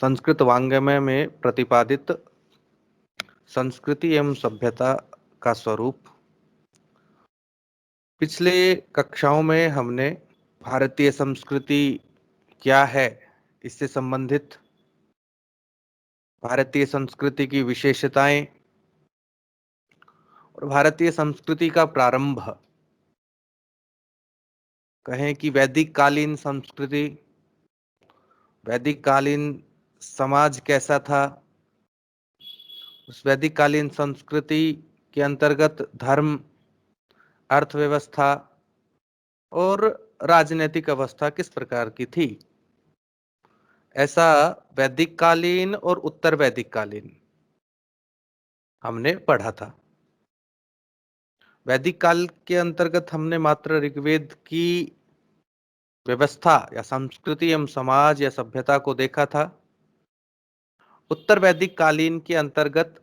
संस्कृत वाङ्मय में प्रतिपादित संस्कृति एवं सभ्यता का स्वरूप। पिछले कक्षाओं में हमने भारतीय संस्कृति क्या है इससे संबंधित भारतीय संस्कृति की विशेषताएं और भारतीय संस्कृति का प्रारंभ, कहें कि वैदिक कालीन संस्कृति, वैदिक कालीन समाज कैसा था, उस वैदिक कालीन संस्कृति के अंतर्गत धर्म, अर्थव्यवस्था और राजनीतिक अवस्था किस प्रकार की थी, ऐसा वैदिक कालीन और उत्तर वैदिक कालीन हमने पढ़ा था। वैदिक काल के अंतर्गत हमने मात्र ऋग्वेद की व्यवस्था या संस्कृति एवं समाज या सभ्यता को देखा था। उत्तर वैदिक कालीन के अंतर्गत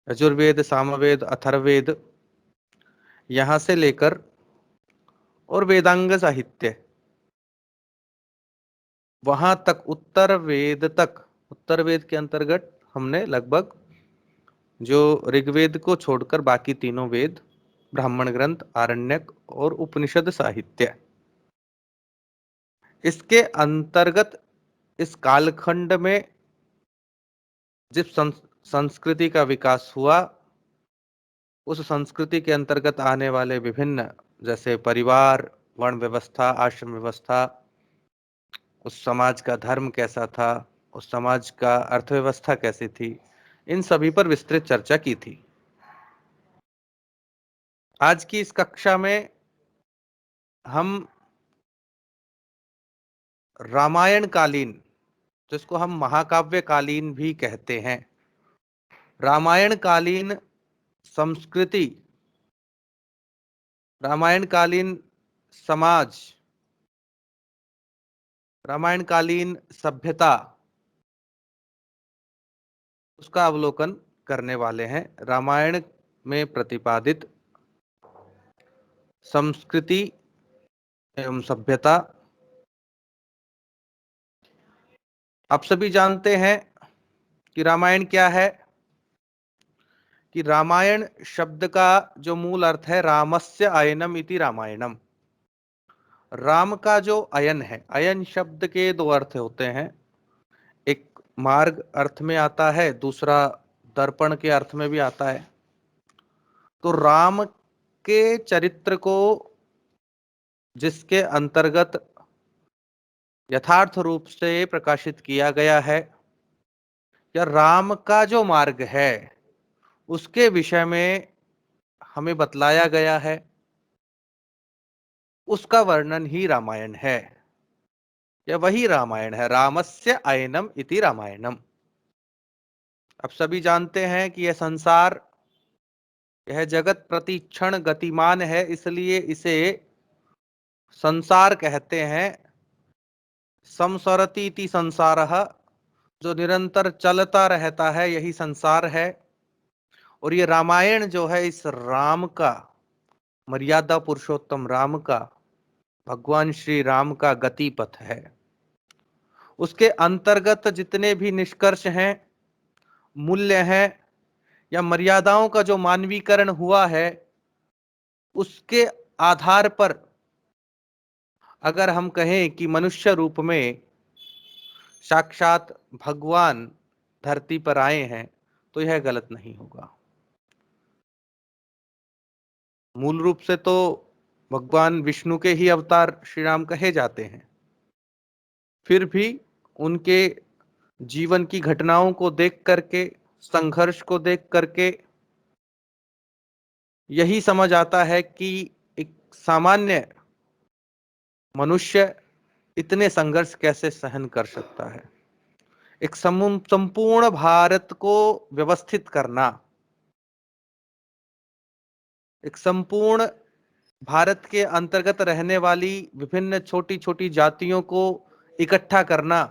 यजुर्वेद, सामवेद, अथर्ववेद, यहां से लेकर और वेदांग साहित्य वहां तक, उत्तर वेद तक, उत्तर वेद के अंतर्गत हमने लगभग जो ऋग्वेद को छोड़कर बाकी तीनों वेद, ब्राह्मण ग्रंथ, आरण्यक और उपनिषद साहित्य, इसके अंतर्गत इस कालखंड में जिस संस्कृति का विकास हुआ, उस संस्कृति के अंतर्गत आने वाले विभिन्न, जैसे परिवार, वर्ण व्यवस्था, आश्रम व्यवस्था, उस समाज का धर्म कैसा था, उस समाज का अर्थव्यवस्था कैसी थी, इन सभी पर विस्तृत चर्चा की थी। आज की इस कक्षा में हम रामायण कालीन, जिसको हम महाकाव्य कालीन भी कहते हैं, रामायण कालीन संस्कृति, रामायण कालीन समाज, रामायण कालीन सभ्यता, उसका अवलोकन करने वाले हैं। रामायण में प्रतिपादित संस्कृति एवं सभ्यता। आप सभी जानते हैं कि रामायण क्या है, कि रामायण शब्द का जो मूल अर्थ है, रामस्य अयनम इति रामायणम। राम का जो अयन है, अयन शब्द के दो अर्थ होते हैं, एक मार्ग अर्थ में आता है, दूसरा दर्पण के अर्थ में भी आता है। तो राम के चरित्र को जिसके अंतर्गत यथार्थ रूप से प्रकाशित किया गया है, या राम का जो मार्ग है उसके विषय में हमें बतलाया गया है, उसका वर्णन ही रामायण है, या वही रामायण है। रामस्य अयनम इति रामायणम। अब सभी जानते हैं कि यह संसार, यह जगत प्रति क्षण गतिमान है, इसलिए इसे संसार कहते हैं। संसरति इति संसारः, जो निरंतर चलता रहता है, यही संसार है। और ये रामायण जो है, इस राम का, मर्यादा पुरुषोत्तम राम का, भगवान श्री राम का गति पथ है। उसके अंतर्गत जितने भी निष्कर्ष हैं, मूल्य हैं, या मर्यादाओं का जो मानवीकरण हुआ है, उसके आधार पर अगर हम कहें कि मनुष्य रूप में साक्षात भगवान धरती पर आए हैं, तो यह गलत नहीं होगा। मूल रूप से तो भगवान विष्णु के ही अवतार श्री राम कहे जाते हैं। फिर भी उनके जीवन की घटनाओं को देख करके, संघर्ष को देख करके यही समझ आता है कि एक सामान्य मनुष्य इतने संघर्ष कैसे सहन कर सकता है। एक संपूर्ण भारत को व्यवस्थित करना, एक संपूर्ण भारत के अंतर्गत रहने वाली विभिन्न छोटी छोटी जातियों को इकट्ठा करना,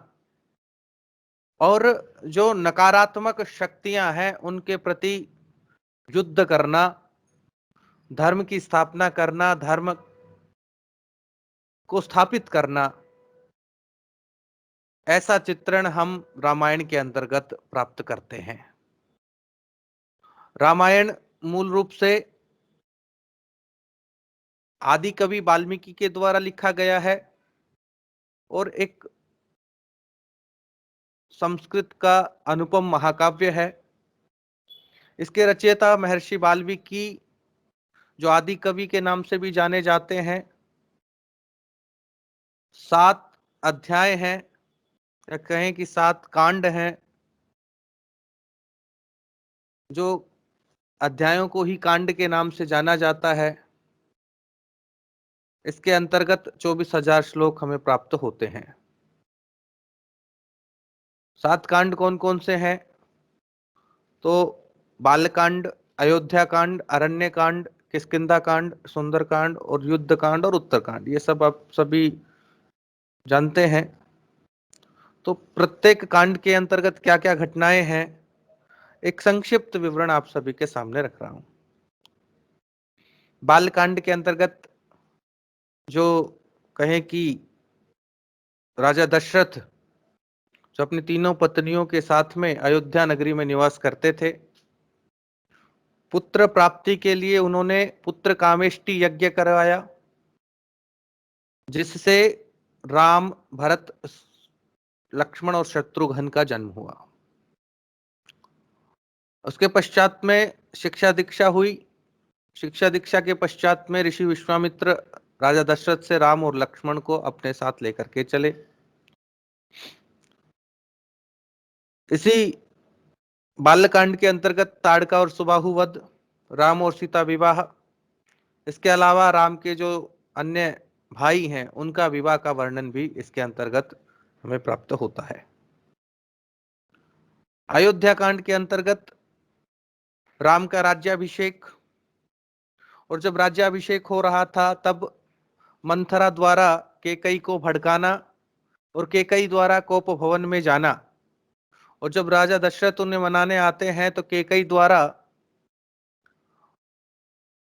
और जो नकारात्मक शक्तियां हैं उनके प्रति युद्ध करना, धर्म की स्थापना करना, धर्म को स्थापित करना, ऐसा चित्रण हम रामायण के अंतर्गत प्राप्त करते हैं। रामायण मूल रूप से आदि कवि वाल्मीकि के द्वारा लिखा गया है और एक संस्कृत का अनुपम महाकाव्य है। इसके रचयिता महर्षि वाल्मीकि, जो आदि कवि के नाम से भी जाने जाते हैं, 7 अध्याय हैं या कहें कि 7 कांड हैं, जो अध्यायों को ही कांड के नाम से जाना जाता है। इसके अंतर्गत 24,000 श्लोक हमें प्राप्त होते हैं। 7 कांड कौन कौन से हैं? तो बालकांड, अयोध्या कांड, अरण्य कांड, किष्किंधा कांड, सुंदर कांड और युद्ध कांड और उत्तरकांड, ये सब आप सभी जानते हैं। तो प्रत्येक कांड के अंतर्गत क्या क्या घटनाएं हैं, एक संक्षिप्त विवरण आप सभी के सामने रख रहा हूं। बालकांड के अंतर्गत जो कहें कि राजा दशरथ, जो अपनी तीनों पत्नियों के साथ में अयोध्या नगरी में निवास करते थे, पुत्र प्राप्ति के लिए उन्होंने पुत्र कामेष्टि यज्ञ करवाया, जिससे राम, भरत, लक्ष्मण और शत्रुघ्न का जन्म हुआ। उसके पश्चात में शिक्षा दीक्षा हुई। शिक्षा दीक्षा के पश्चात में ऋषि विश्वामित्र राजा दशरथ से राम और लक्ष्मण को अपने साथ लेकर के चले। इसी बालकांड के अंतर्गत ताड़का और सुबाहु वध, राम और सीता विवाह, इसके अलावा राम के जो अन्य भाई हैं उनका विवाह का वर्णन भी इसके अंतर्गत हमें प्राप्त होता है। अयोध्या कांड के अंतर्गत राम का राज्याभिषेक, और जब राज्याभिषेक हो रहा था तब मंथरा द्वारा कैकेयी को भड़काना और कैकेयी द्वारा कोप भवन में जाना, और जब राजा दशरथ उन्हें मनाने आते हैं तो कैकेयी द्वारा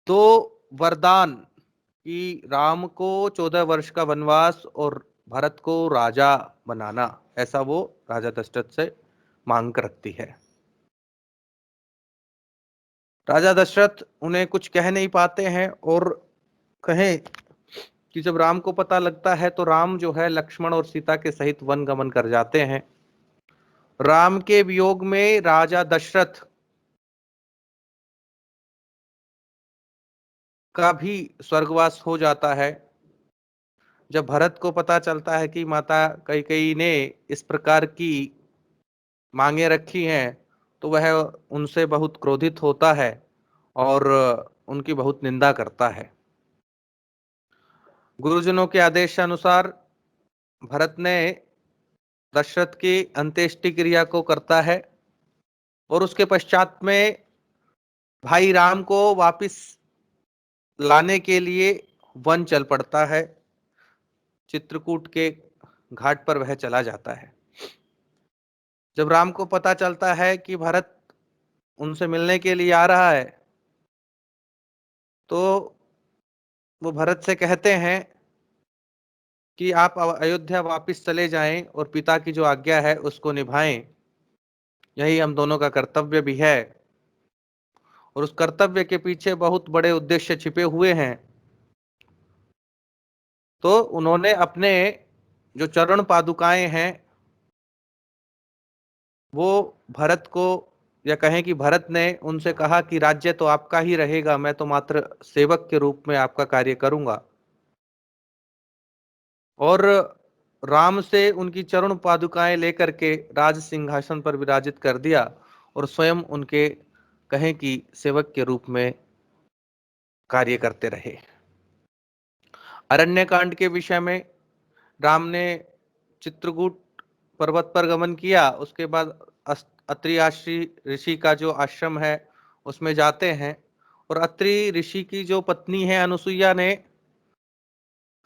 2 वरदान कि राम को 14 वर्ष का वनवास और भरत को राजा बनाना, ऐसा वो राजा दशरथ से मांग कर रखती है। राजा दशरथ उन्हें कुछ कह नहीं पाते हैं और कहें कि जब राम को पता लगता है तो राम जो है लक्ष्मण और सीता के सहित वन गमन कर जाते हैं। राम के वियोग में राजा दशरथ का भी स्वर्गवास हो जाता है। जब भरत को पता चलता है कि माता कैकेयी ने इस प्रकार की मांगे रखी हैं, तो वह उनसे बहुत क्रोधित होता है और उनकी बहुत निंदा करता है। गुरुजनों के आदेशानुसार भरत ने दशरथ की अंत्येष्टि क्रिया को करता है और उसके पश्चात में भाई राम को वापिस लाने के लिए वन चल पड़ता है। चित्रकूट के घाट पर वह चला जाता है। जब राम को पता चलता है कि भरत उनसे मिलने के लिए आ रहा है, तो वो भरत से कहते हैं कि आप अयोध्या वापस चले जाएं और पिता की जो आज्ञा है उसको निभाएं, यही हम दोनों का कर्तव्य भी है। और उस कर्तव्य के पीछे बहुत बड़े उद्देश्य छिपे हुए हैं। तो उन्होंने अपने जो चरण पादुकाएं हैं वो भरत को, या कहें कि भरत ने उनसे कहा कि राज्य तो आपका ही रहेगा, मैं तो मात्र सेवक के रूप में आपका कार्य करूंगा। और राम से उनकी चरण पादुकाएं लेकर के राज सिंहासन पर विराजित कर दिया और स्वयं उनके कहें कि सेवक के रूप में कार्य करते रहे। अरण्य कांड के विषय में राम ने चित्रकूट पर्वत पर गमन किया, उसके बाद अत्रि आश्री ऋषि का जो आश्रम है उसमें जाते हैं, और अत्रि ऋषि की जो पत्नी है अनुसुईया ने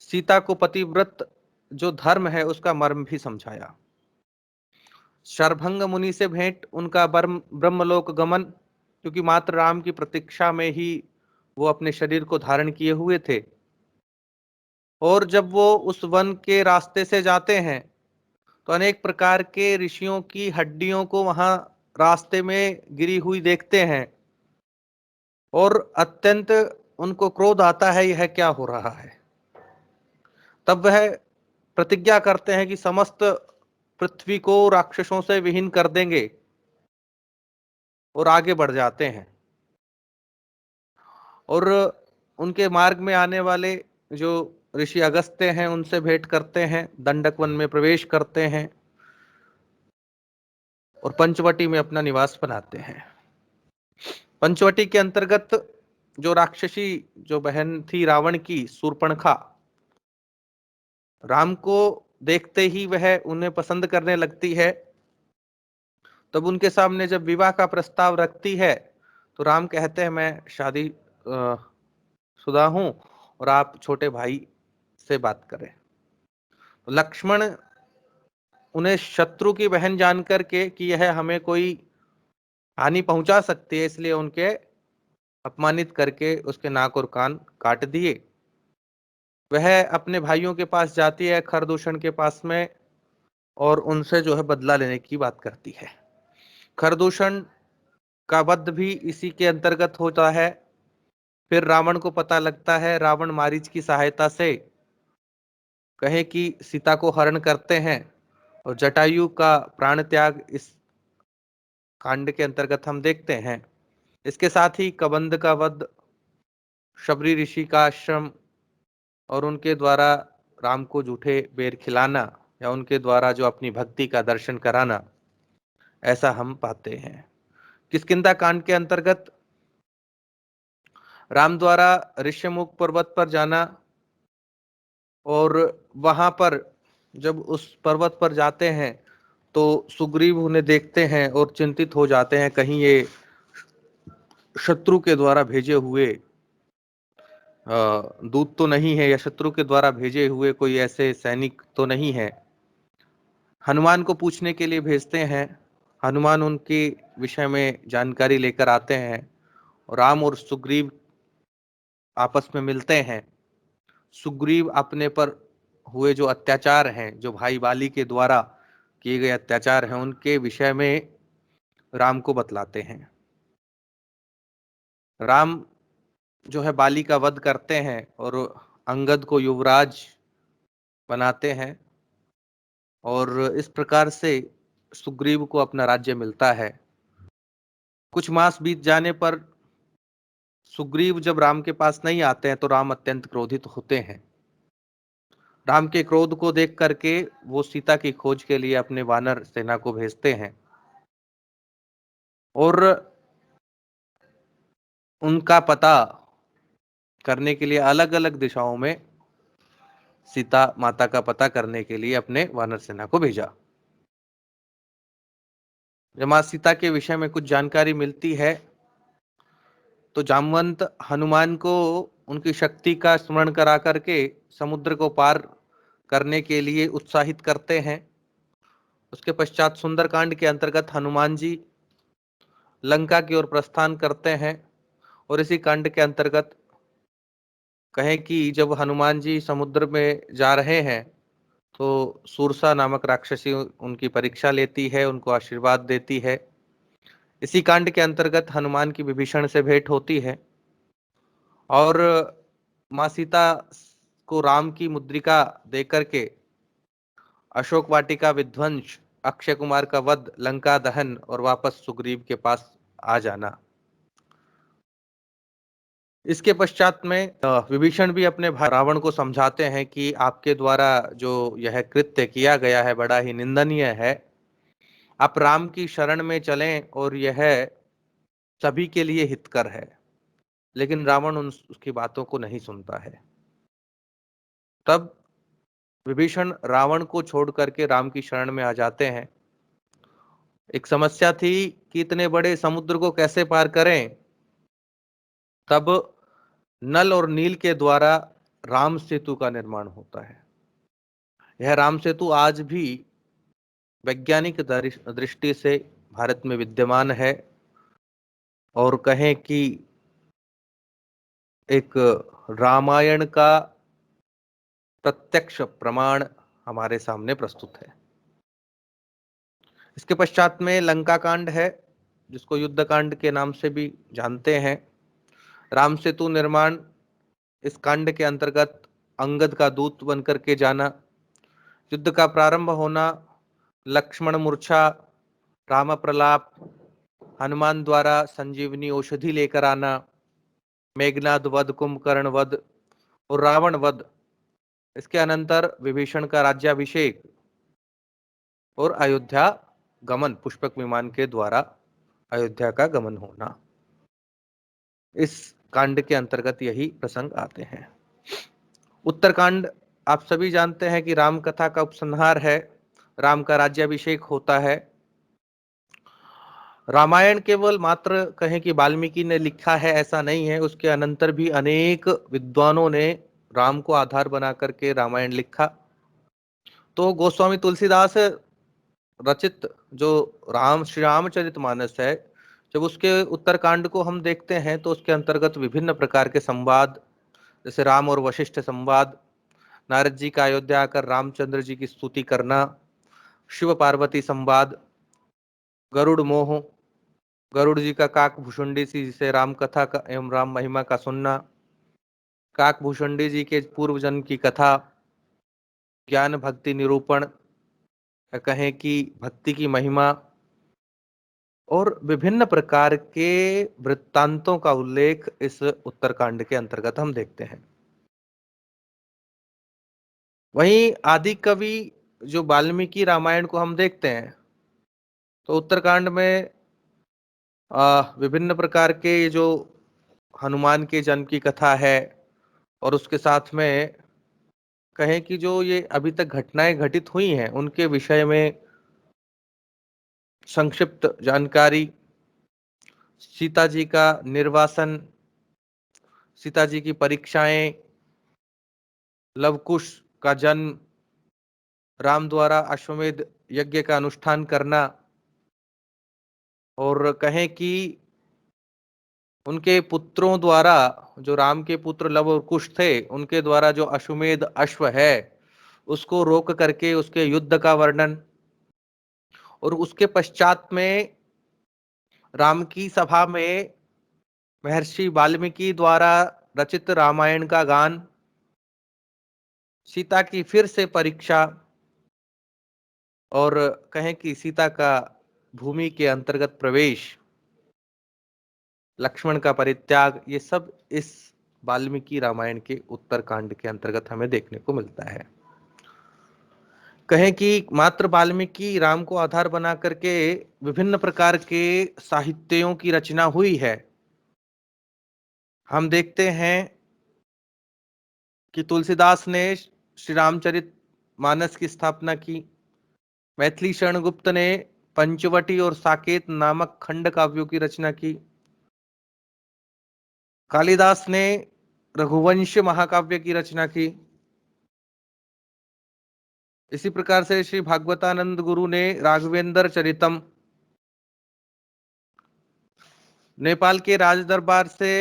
सीता को पतिव्रत जो धर्म है उसका मर्म भी समझाया। शरभंग मुनि से भेंट, उनका ब्रह्मलोक गमन, क्योंकि मात्र राम की प्रतीक्षा में ही वो अपने शरीर को धारण किए हुए थे। और जब वो उस वन के रास्ते से जाते हैं तो अनेक प्रकार के ऋषियों की हड्डियों को वहां रास्ते में गिरी हुई देखते हैं और अत्यंत उनको क्रोध आता है, यह क्या हो रहा है। तब वह प्रतिज्ञा करते हैं कि समस्त पृथ्वी को राक्षसों से विहीन कर देंगे और आगे बढ़ जाते हैं। और उनके मार्ग में आने वाले जो ऋषि अगस्त्य हैं उनसे भेंट करते हैं, दंडक वन में प्रवेश करते हैं और पंचवटी में अपना निवास बनाते हैं। पंचवटी के अंतर्गत जो राक्षसी जो बहन थी रावण की, शूर्पणखा, राम को देखते ही वह उन्हें पसंद करने लगती है। तब उनके सामने जब विवाह का प्रस्ताव रखती है तो राम कहते हैं मैं शादी शुदा हूं और आप छोटे भाई से बात करें। तो लक्ष्मण उन्हें शत्रु की बहन जान करके कि यह हमें कोई हानि पहुंचा सकती है, इसलिए उनके अपमानित करके उसके नाक और कान काट दिए। वह अपने भाइयों के पास जाती है, खरदूषण के पास में, और उनसे जो है बदला लेने की बात करती है। खरदूषण का वध भी इसी के अंतर्गत होता है। फिर रावण को पता लगता है, रावण मारीच की सहायता से कहे कि सीता को हरण करते हैं और जटायु का प्राण त्याग इस कांड के अंतर्गत हम देखते हैं। इसके साथ ही कबंध का वध, शबरी ऋषि का आश्रम और उनके द्वारा राम को जूठे बेर खिलाना या उनके द्वारा जो अपनी भक्ति का दर्शन कराना, ऐसा हम पाते हैं। किष्किंधा कांड के अंतर्गत राम द्वारा ऋष्यमुख पर्वत पर जाना, और वहां पर जब उस पर्वत पर जाते हैं तो सुग्रीव उन्हें देखते हैं और चिंतित हो जाते हैं, कहीं ये शत्रु के द्वारा भेजे हुए दूत तो नहीं है, या शत्रु के द्वारा भेजे हुए कोई ऐसे सैनिक तो नहीं है। हनुमान को पूछने के लिए भेजते हैं। हनुमान उनके विषय में जानकारी लेकर आते हैं और राम और सुग्रीव आपस में मिलते हैं। सुग्रीव अपने पर हुए जो अत्याचार हैं, जो भाई बाली के द्वारा किए गए अत्याचार हैं, उनके विषय में राम को बतलाते हैं। राम जो है बाली का वध करते हैं और अंगद को युवराज बनाते हैं, और इस प्रकार से सुग्रीव को अपना राज्य मिलता है। कुछ मास बीत जाने पर सुग्रीव जब राम के पास नहीं आते हैं तो राम अत्यंत क्रोधित होते हैं। राम के क्रोध को देख करके वो सीता की खोज के लिए अपने वानर सेना को भेजते हैं और उनका पता करने के लिए अलग अलग दिशाओं में सीता माता का पता करने के लिए अपने वानर सेना को भेजा। जब मां सीता के विषय में कुछ जानकारी मिलती है तो जामवंत हनुमान को उनकी शक्ति का स्मरण करा करके समुद्र को पार करने के लिए उत्साहित करते हैं। उसके पश्चात सुंदरकांड के अंतर्गत हनुमान जी लंका की ओर प्रस्थान करते हैं, और इसी कांड के अंतर्गत कहें कि जब हनुमान जी समुद्र में जा रहे हैं तो सूरसा नामक राक्षसी उनकी परीक्षा लेती है, उनको आशीर्वाद देती है। इसी कांड के अंतर्गत हनुमान की विभीषण से भेंट होती है और माँ सीता को राम की मुद्रिका देकर के अशोक वाटिका विध्वंस, अक्षय कुमार का वध, लंका दहन और वापस सुग्रीव के पास आ जाना। इसके पश्चात में विभीषण भी अपने भाई रावण को समझाते हैं कि आपके द्वारा जो यह कृत्य किया गया है बड़ा ही निंदनीय है। आप राम की शरण में चलें और यह सभी के लिए हितकर है। लेकिन रावण उसकी बातों को नहीं सुनता है। तब विभीषण रावण को छोड़ करके राम की शरण में आ जाते हैं। एक समस्या थी कि इतने बड़े समुद्र को कैसे पार करें। तब नल और नील के द्वारा राम सेतु का निर्माण होता है। यह राम सेतु आज भी वैज्ञानिक दृष्टि से भारत में विद्यमान है, और कहें कि एक रामायण का प्रत्यक्ष प्रमाण हमारे सामने प्रस्तुत है। इसके पश्चात में लंका कांड है, जिसको युद्ध कांड के नाम से भी जानते हैं। राम सेतु निर्माण, इस कांड के अंतर्गत अंगद का दूत बनकर के जाना, युद्ध का प्रारंभ होना, लक्ष्मण मूर्छा, राम प्रलाप, हनुमान द्वारा संजीवनी औषधि लेकर आना, मेघनाद वध, कुंभकर्ण वध और रावण वध, इसके अनंतर विभीषण का राज्याभिषेक और अयोध्या गमन, पुष्पक विमान के द्वारा अयोध्या का गमन होना, इस कांड के अंतर्गत यही प्रसंग आते हैं। उत्तरकांड आप सभी जानते हैं कि राम कथा का उपसंहार है, राम का राज्याभिषेक होता है। रामायण केवल मात्र कहें कि वाल्मीकि ने लिखा है ऐसा नहीं है, उसके अनंतर भी अनेक विद्वानों ने राम को आधार बना करके रामायण लिखा। तो गोस्वामी तुलसीदास रचित जो श्री रामचरितमानस है, जब उसके उत्तरकांड को हम देखते हैं तो उसके अंतर्गत विभिन्न प्रकार के संवाद, जैसे राम और वशिष्ठ संवाद, नारद जी का अयोध्या आकर रामचंद्र जी की स्तुति करना, शिव पार्वती संवाद, गरुड़ मोह, गरुड़ जी का काक भुषुंडी सी से राम कथा का एवं राम महिमा का सुनना, काक भुषुंडी जी के पूर्व जन्म की कथा, ज्ञान भक्ति निरूपण, कहें कि भक्ति की महिमा, और विभिन्न प्रकार के वृत्तांतों का उल्लेख इस उत्तरकांड के अंतर्गत हम देखते हैं। वहीं आदि कवि जो वाल्मीकि रामायण को हम देखते हैं तो उत्तरकांड में विभिन्न प्रकार के जो हनुमान के जन्म की कथा है, और उसके साथ में कहें कि जो ये अभी तक घटनाएं घटित हुई हैं उनके विषय में संक्षिप्त जानकारी, सीता जी का निर्वासन, सीता जी की परीक्षाएं, लवकुश का जन्म, राम द्वारा अश्वमेध यज्ञ का अनुष्ठान करना, और कहें कि उनके पुत्रों द्वारा, जो राम के पुत्र लव और कुश थे, उनके द्वारा जो अश्वमेध अश्व है उसको रोक करके उसके युद्ध का वर्णन, और उसके पश्चात में राम की सभा में महर्षि वाल्मीकि द्वारा रचित रामायण का गान, सीता की फिर से परीक्षा, और कहें कि सीता का भूमि के अंतर्गत प्रवेश, लक्ष्मण का परित्याग, ये सब इस वाल्मीकि रामायण के उत्तरकांड के अंतर्गत हमें देखने को मिलता है। कहें कि मात्र वाल्मीकि राम को आधार बना करके विभिन्न प्रकार के साहित्यों की रचना हुई है। हम देखते हैं कि तुलसीदास ने श्री रामचरित मानस की स्थापना की, मैथिली शरण गुप्त ने पंचवटी और साकेत नामक खंड काव्यों की रचना की, कालिदास ने रघुवंश महाकाव्य की रचना की, इसी प्रकार से श्री भागवतानंद गुरु ने राघवेंद्र चरितम, नेपाल के राज दरबार से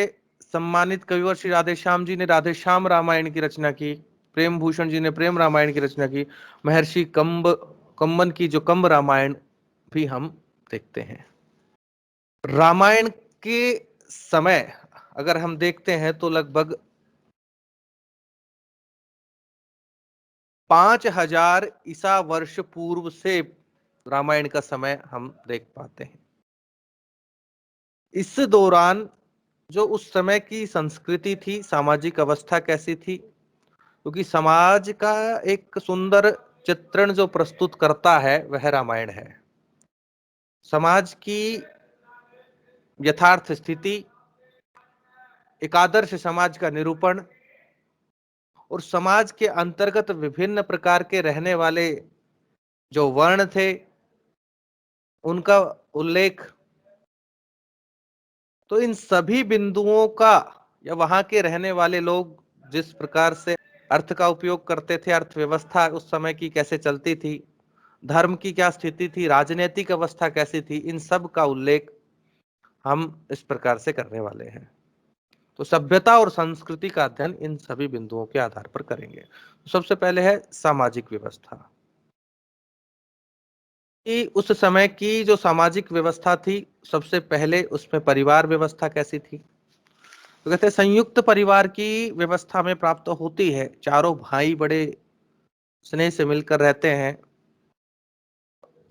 सम्मानित कविवर श्री राधेश्याम जी ने राधेश्याम रामायण की रचना की, प्रेम भूषण जी ने प्रेम रामायण की रचना की, महर्षि कंबन की जो कंब रामायण भी हम देखते हैं। रामायण के समय अगर हम देखते हैं तो लगभग 5000 ईसा वर्ष पूर्व से रामायण का समय हम देख पाते हैं। इस दौरान जो उस समय की संस्कृति थी, सामाजिक अवस्था कैसी थी, क्योंकि समाज का एक सुंदर चित्रण जो प्रस्तुत करता है वह रामायण है। समाज की यथार्थ स्थिति, एक आदर्श समाज का निरूपण, और समाज के अंतर्गत विभिन्न प्रकार के रहने वाले जो वर्ण थे उनका उल्लेख, तो इन सभी बिंदुओं का, या वहां के रहने वाले लोग जिस प्रकार से अर्थ का उपयोग करते थे, अर्थव्यवस्था उस समय की कैसे चलती थी, धर्म की क्या स्थिति थी, राजनीतिक अवस्था कैसी थी, इन सब का उल्लेख हम इस प्रकार से करने वाले हैं। तो सभ्यता और संस्कृति का अध्ययन इन सभी बिंदुओं के आधार पर करेंगे। तो सबसे पहले है सामाजिक व्यवस्था। कि उस समय की जो सामाजिक व्यवस्था थी, सबसे पहले उसमें परिवार व्यवस्था कैसी थी। तो कहते हैं संयुक्त परिवार की व्यवस्था में प्राप्त होती है, चारों भाई बड़े स्नेह से मिलकर रहते हैं।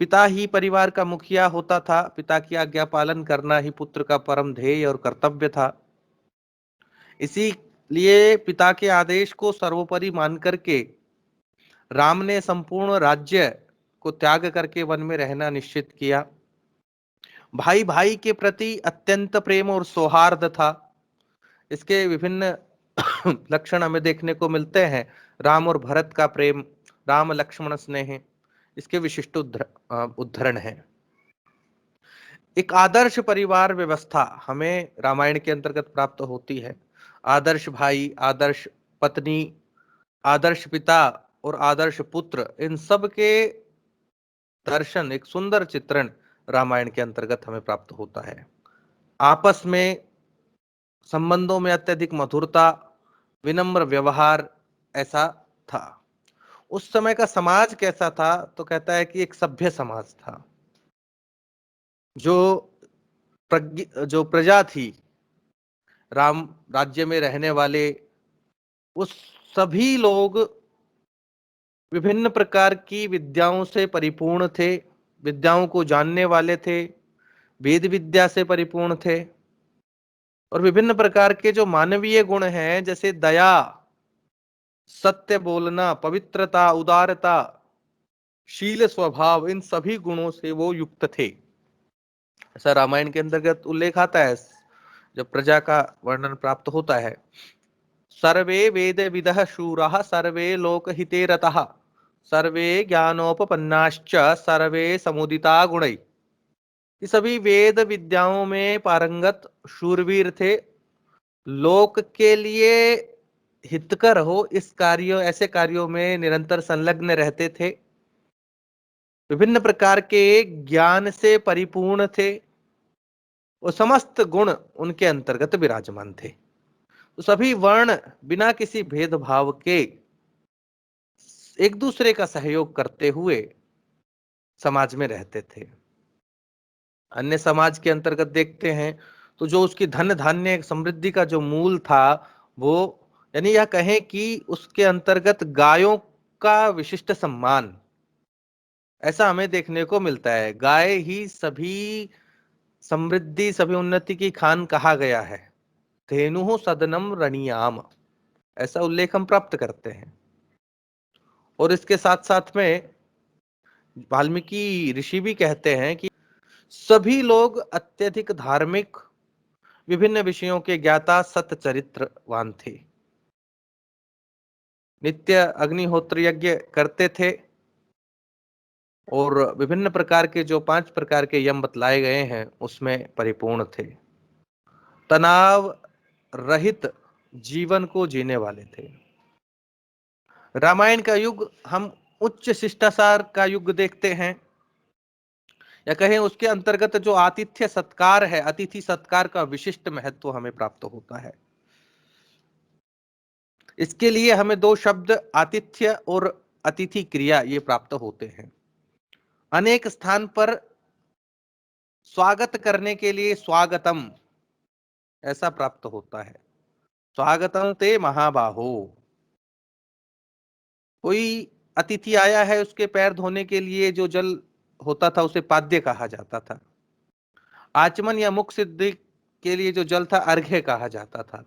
पिता ही परिवार का मुखिया होता था, पिता की आज्ञा पालन करना ही पुत्र का परम ध्येय और कर्तव्य था। इसीलिए पिता के आदेश को सर्वोपरि मान करके राम ने संपूर्ण राज्य को त्याग करके वन में रहना निश्चित किया। भाई भाई के प्रति अत्यंत प्रेम और सौहार्द था। इसके विभिन्न लक्षण हमें देखने को मिलते हैं। राम और भरत का प्रेम, राम लक्ष्मण स्नेह, इसके विशिष्ट उद्धरण है। एक आदर्श परिवार व्यवस्था हमें रामायण के अंतर्गत प्राप्त होती है। आदर्श भाई, आदर्श पत्नी, आदर्श पिता और आदर्श पुत्र, इन सब के दर्शन, एक सुंदर चित्रण रामायण के अंतर्गत हमें प्राप्त होता है। आपस में संबंधों में अत्यधिक मधुरता, विनम्र व्यवहार, ऐसा था। उस समय का समाज कैसा था, तो कहता है कि एक सभ्य समाज था। जो जो प्रजा थी, राम राज्य में रहने वाले, उस सभी लोग विभिन्न प्रकार की विद्याओं से परिपूर्ण थे, विद्याओं को जानने वाले थे, वेद विद्या से परिपूर्ण थे। और विभिन्न प्रकार के जो मानवीय गुण हैं, जैसे दया, सत्य बोलना, पवित्रता, उदारता, शील स्वभाव, इन सभी गुणों से वो युक्त थे। ऐसा रामायण के अंतर्गत उल्लेख आता है जब प्रजा का वर्णन प्राप्त होता है। सर्वे वेद विदः शूरः सर्वे लोकहिते रतः सर्वे ज्ञानोपपन्नाश्च सर्वे समुदिता गुणै। ये सभी वेद विद्याओं में पारंगत शूरवीर थे, लोक के लिए हितकर हो इस कार्यों, ऐसे कार्यों में निरंतर संलग्न रहते थे, विभिन्न प्रकार के ज्ञान से परिपूर्ण थे और समस्त गुण उनके अंतर्गत विराजमान थे। तो सभी वर्ण बिना किसी भेदभाव के एक दूसरे का सहयोग करते हुए समाज में रहते थे। अन्य समाज के अंतर्गत देखते हैं तो जो उसकी धन धान्य समृद्धि का जो मूल था, वो, यानी यह कहें कि उसके अंतर्गत गायों का विशिष्ट सम्मान, ऐसा हमें देखने को मिलता है। गाय ही सभी समृद्धि, सभी उन्नति की खान कहा गया है। धेनु सदनम रणियाम, ऐसा उल्लेख हम प्राप्त करते हैं। और इसके साथ साथ में वाल्मीकि ऋषि भी कहते हैं कि सभी लोग अत्यधिक धार्मिक, विभिन्न विषयों के ज्ञाता, सत चरित्रवान थे, नित्य अग्निहोत्र यज्ञ करते थे और विभिन्न प्रकार के जो 5 प्रकार के यम बतलाए गए हैं उसमें परिपूर्ण थे। तनाव रहित जीवन को जीने वाले थे। रामायण का युग हम उच्च शिष्टाचार का युग देखते हैं, या कहें उसके अंतर्गत जो आतिथ्य सत्कार है, अतिथि सत्कार का विशिष्ट महत्व हमें प्राप्त होता है। इसके लिए हमें 2 शब्द आतिथ्य और अतिथि क्रिया ये प्राप्त होते हैं। अनेक स्थान पर स्वागत करने के लिए स्वागतम ऐसा प्राप्त होता है। स्वागतम ते महाबाहो। कोई अतिथि आया है, उसके पैर धोने के लिए जो जल होता था उसे पाद्य कहा जाता था। आचमन या मुख सिद्धि के लिए जो जल था अर्घ्य कहा जाता था।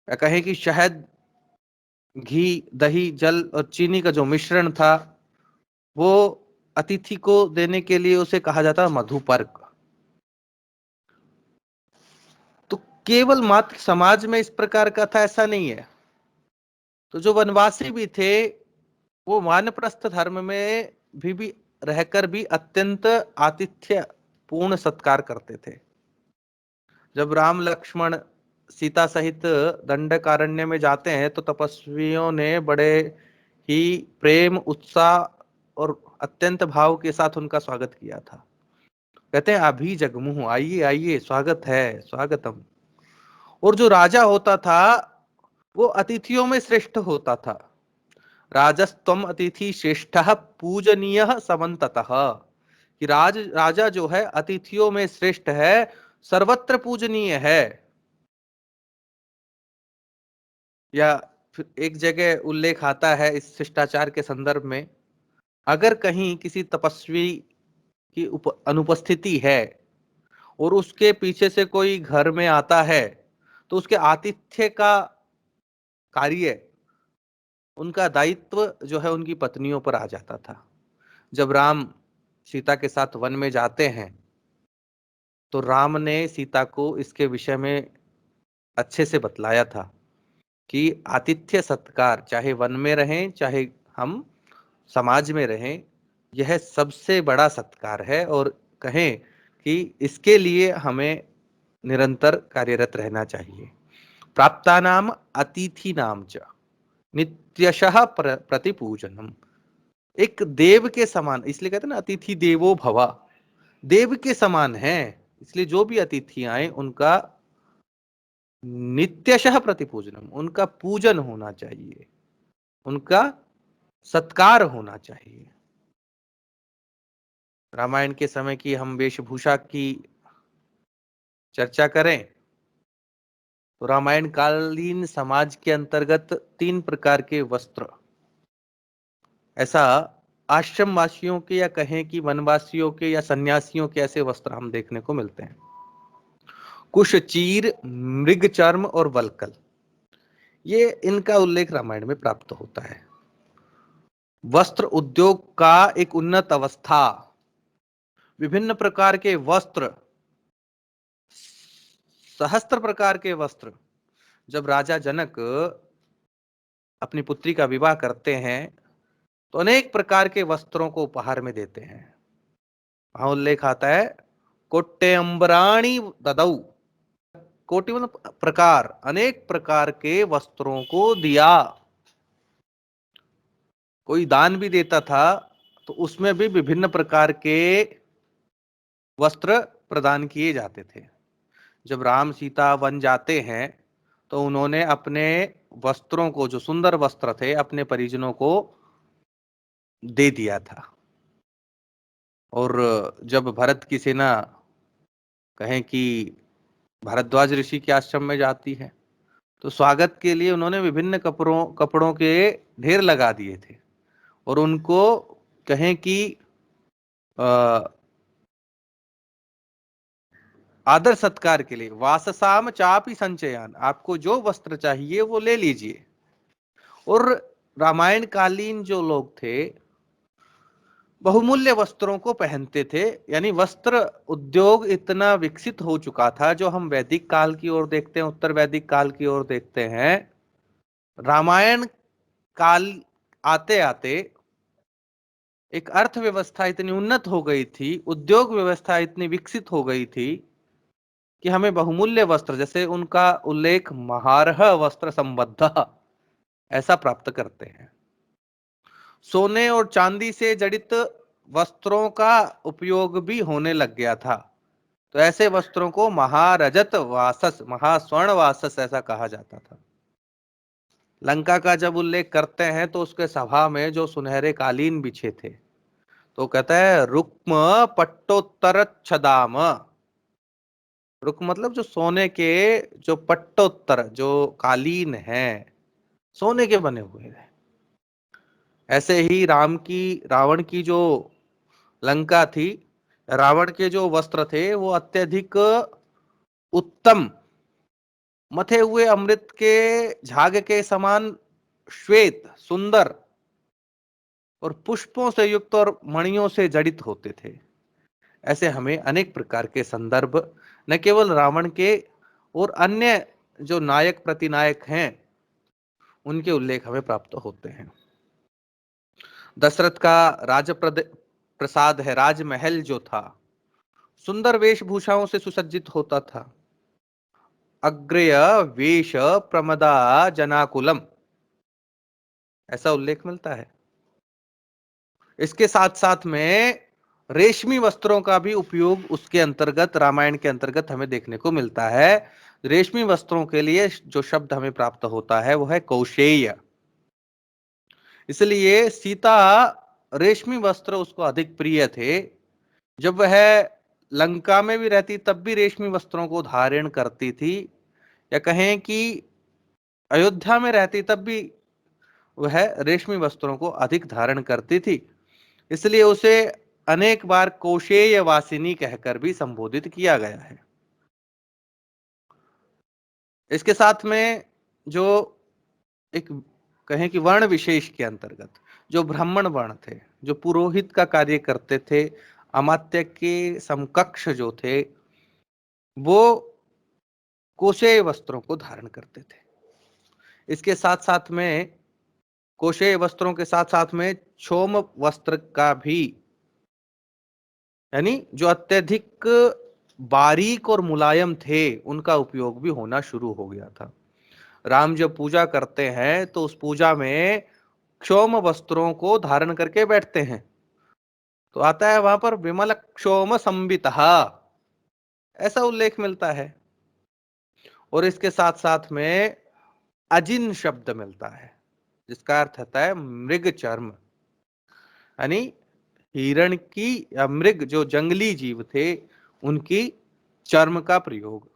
या कहें कि शहद, घी, दही, जल और चीनी का जो मिश्रण था, वो अतिथि को देने के लिए उसे कहा जाता मधुपर्क। तो केवल मात्र समाज में इस प्रकार का था ऐसा नहीं है। तो जो वनवासी भी थे, वो वानप्रस्थ धर्म में भी रहकर भी अत्यंत आतिथ्य पूर्ण सत्कार करते थे। जब राम लक्ष्मण सीता सहित दंडकारण्य में जाते हैं तो तपस्वियों ने बड़े ही प्रेम, उत्साह और अत्यंत भाव के साथ उनका स्वागत किया था। कहते हैं अभी जगमुह, आइए आइए, स्वागत है, स्वागतम। और जो राजा होता था वो अतिथियों में श्रेष्ठ होता था। राजस्त्वम अतिथि श्रेष्ठ पूजनीय समन्ततः। कि राजा जो है अतिथियों में श्रेष्ठ है, सर्वत्र पूजनीय है। या फिर एक जगह उल्लेख आता है इस शिष्टाचार के संदर्भ में, अगर कहीं किसी तपस्वी की अनुपस्थिति है और उसके पीछे से कोई घर में आता है, तो उसके आतिथ्य का कार्य, उनका दायित्व जो है उनकी पत्नियों पर आ जाता था। जब राम सीता के साथ वन में जाते हैं तो राम ने सीता को इसके विषय में अच्छे से बतलाया था कि आतिथ्य सत्कार, चाहे वन में रहें चाहे हम समाज में रहें, यह सबसे बड़ा सत्कार है, और कहें कि इसके लिए हमें निरंतर कार्यरत रहना चाहिए। प्राप्तानाम अतिथि नाम च नित्यशः प्रतिपूजनम। एक देव के समान, इसलिए कहते हैं ना अतिथि देवो भवा, देव के समान है, इसलिए जो भी अतिथि आए उनका नित्यशः प्रतिपूजनम, उनका पूजन होना चाहिए, उनका सत्कार होना चाहिए। रामायण के समय की हम वेशभूषा की चर्चा करें तो रामायण कालीन समाज के अंतर्गत 3 प्रकार के वस्त्र, ऐसा आश्रम वासियों के या कहें कि वनवासियों के या सन्यासियों के ऐसे वस्त्र हम देखने को मिलते हैं। कुश, चीर, मृग चर्म और वल्कल, ये इनका उल्लेख रामायण में प्राप्त होता है। वस्त्र उद्योग का एक उन्नत अवस्था, विभिन्न प्रकार के वस्त्र, सहस्त्र प्रकार के वस्त्र। जब राजा जनक अपनी पुत्री का विवाह करते हैं तो अनेक प्रकार के वस्त्रों को उपहार में देते हैं। वहां उल्लेख आता है कोट्टे अंबराणी ददऊ, कोटि मतलब प्रकार, अनेक प्रकार के वस्त्रों को दिया। कोई दान भी देता था तो उसमें भी विभिन्न प्रकार के वस्त्र प्रदान किए जाते थे। जब राम सीता वन जाते हैं तो उन्होंने अपने वस्त्रों को, जो सुंदर वस्त्र थे, अपने परिजनों को दे दिया था। और जब भरत की सेना कहें कि भारद्वाज ऋषि के आश्रम में जाती है तो स्वागत के लिए उन्होंने विभिन्न कपड़ों के ढेर लगा दिए थे, और उनको कहें कि आदर सत्कार के लिए वाससाम चापी संचयान, आपको जो वस्त्र चाहिए वो ले लीजिए। और रामायण कालीन जो लोग थे बहुमूल्य वस्त्रों को पहनते थे, यानी वस्त्र उद्योग इतना विकसित हो चुका था। जो हम वैदिक काल की ओर देखते हैं, उत्तर वैदिक काल की ओर देखते हैं, रामायण काल आते आते एक अर्थव्यवस्था इतनी उन्नत हो गई थी, उद्योग व्यवस्था इतनी विकसित हो गई थी कि हमें बहुमूल्य वस्त्र, जैसे उनका उल्लेख महारह वस्त्र संबद्ध, ऐसा प्राप्त करते हैं। सोने और चांदी से जड़ित वस्त्रों का उपयोग भी होने लग गया था, तो ऐसे वस्त्रों को महारजत वासस, महास्वर्ण वासस ऐसा कहा जाता था। लंका का जब उल्लेख करते हैं तो उसके सभा में जो सुनहरे कालीन बिछे थे, तो कहता है रुक्म पट्टोत्तर छदाम। रुक्म मतलब जो सोने के, जो पट्टोत्तर, जो कालीन हैं, सोने के बने हुए हैं। ऐसे ही रावण की जो लंका थी, रावण के जो वस्त्र थे वो अत्यधिक उत्तम, मथे हुए अमृत के झाग के समान श्वेत, सुंदर और पुष्पों से युक्त और मणियों से जड़ित होते थे। ऐसे हमें अनेक प्रकार के संदर्भ, न केवल रावण के और अन्य जो नायक प्रतिनायक हैं उनके उल्लेख हमें प्राप्त होते हैं। दशरथ का प्रसाद है, राजमहल जो था, सुंदर वेशभूषाओं से सुसज्जित होता था। अग्रय वेश प्रमदा जनाकुलम, ऐसा उल्लेख मिलता है। इसके साथ साथ में रेशमी वस्त्रों का भी उपयोग उसके अंतर्गत, रामायण के अंतर्गत हमें देखने को मिलता है। रेशमी वस्त्रों के लिए जो शब्द हमें प्राप्त होता है वो है कौशेय। इसलिए सीता रेशमी वस्त्र उसको अधिक प्रिय थे, जब वह लंका में भी रहती तब भी रेशमी वस्त्रों को धारण करती थी, या कहें कि अयोध्या में रहती तब भी वह रेशमी वस्त्रों को अधिक धारण करती थी, इसलिए उसे अनेक बार कौशेय वासिनी कहकर भी संबोधित किया गया है। इसके साथ में जो एक कहें कि वर्ण विशेष के अंतर्गत जो ब्राह्मण वर्ण थे, जो पुरोहित का कार्य करते थे, अमात्य के समकक्ष जो थे, वो कोशेय वस्त्रों को धारण करते थे। इसके साथ साथ में कोशेय वस्त्रों के साथ साथ में क्षोम वस्त्र का भी, यानी जो अत्यधिक बारीक और मुलायम थे, उनका उपयोग भी होना शुरू हो गया था। राम जब पूजा करते हैं तो उस पूजा में क्षोम वस्त्रों को धारण करके बैठते हैं, तो आता है वहां पर विमल क्षोम संवितः, ऐसा उल्लेख मिलता है। और इसके साथ साथ में अजिन शब्द मिलता है, जिसका अर्थ होता है मृग चर्म, यानी हिरण की या मृग जो जंगली जीव थे उनकी चर्म का प्रयोग।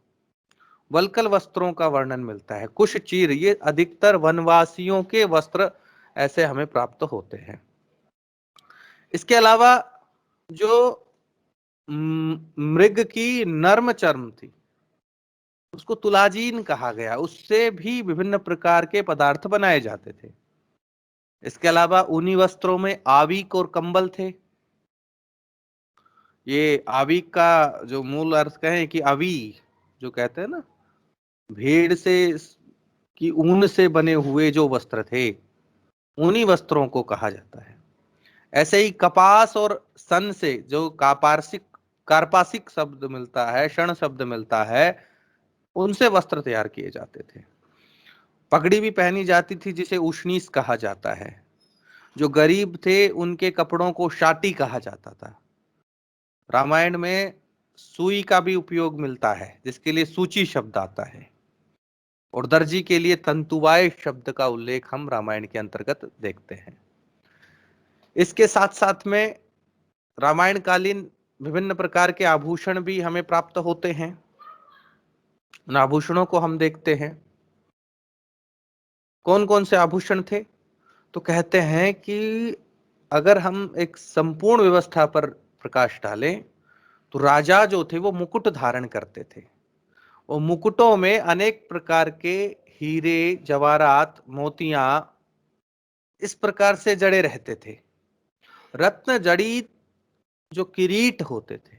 वल्कल वस्त्रों का वर्णन मिलता है, कुश चीर, ये अधिकतर वनवासियों के वस्त्र ऐसे हमें प्राप्त होते हैं। इसके अलावा जो मृग की नर्म चर्म थी उसको तुलाजीन कहा गया, उससे भी विभिन्न प्रकार के पदार्थ बनाए जाते थे। इसके अलावा ऊनी वस्त्रों में आविक और कंबल थे। ये आविक का जो मूल अर्थ कहें कि अवी, जो कहते हैं ना, भेड़ से की ऊन से बने हुए जो वस्त्र थे, ऊनी वस्त्रों को कहा जाता है। ऐसे ही कपास और सन से जो कार्पासिक शब्द मिलता है, क्षण शब्द मिलता है, उनसे वस्त्र तैयार किए जाते थे। पगड़ी भी पहनी जाती थी जिसे उशनीस कहा जाता है। जो गरीब थे उनके कपड़ों को शाटी कहा जाता था। रामायण में सुई का भी उपयोग मिलता है, जिसके लिए सूची शब्द आता है, और दर्जी के लिए तंतुवाय शब्द का उल्लेख हम रामायण के अंतर्गत देखते हैं। इसके साथ साथ में रामायण कालीन विभिन्न प्रकार के आभूषण भी हमें प्राप्त होते हैं। उन आभूषणों को हम देखते हैं। कौन कौन से आभूषण थे? तो कहते हैं कि अगर हम एक संपूर्ण व्यवस्था पर प्रकाश डालें तो राजा जो थे वो मुकुट धारण करते थे। वो मुकुटों में अनेक प्रकार के हीरे, जवाहरात, मोतियां इस प्रकार से जड़े रहते थे। रत्न जड़ित जो किरीट होते थे,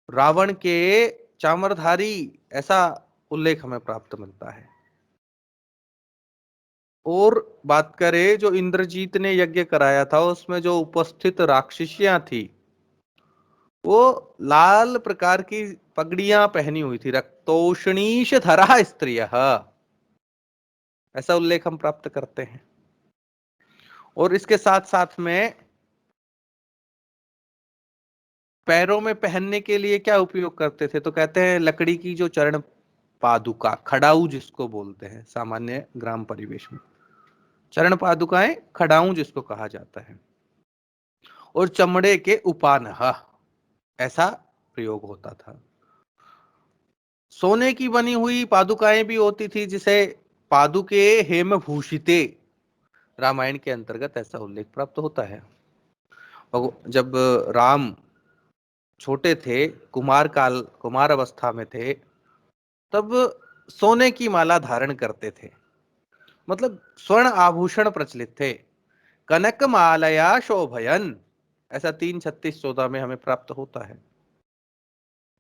रावण के चामरधारी, ऐसा उल्लेख हमें प्राप्त मिलता है। और बात करें जो इंद्रजीत ने यज्ञ कराया था, उसमें जो उपस्थित राक्षसियां थी वो लाल प्रकार की पगड़ियां पहनी हुई थी, रक्तोषणीश धरा स्त्रिय, ऐसा उल्लेख हम प्राप्त करते हैं। और इसके साथ साथ में पैरों में पहनने के लिए क्या उपयोग करते थे? तो कहते हैं लकड़ी की जो चरण पादुका, खड़ाऊ जिसको बोलते हैं सामान्य ग्राम परिवेश में, चरण पादुकाएं, खड़ाऊ जिसको कहा जाता है, और चमड़े के उपानह, ऐसा प्रयोग होता था। सोने की बनी हुई पादुकाएं भी होती थी, जिसे पादुके हेम भूषिते रामायण के अंतर्गत ऐसा उल्लेख प्राप्त होता है। और जब राम छोटे थे, कुमार अवस्था में थे, तब सोने की माला धारण करते थे, मतलब स्वर्ण आभूषण प्रचलित थे। कनक मालया शोभयन, ऐसा 3:36-14 में हमें प्राप्त होता है।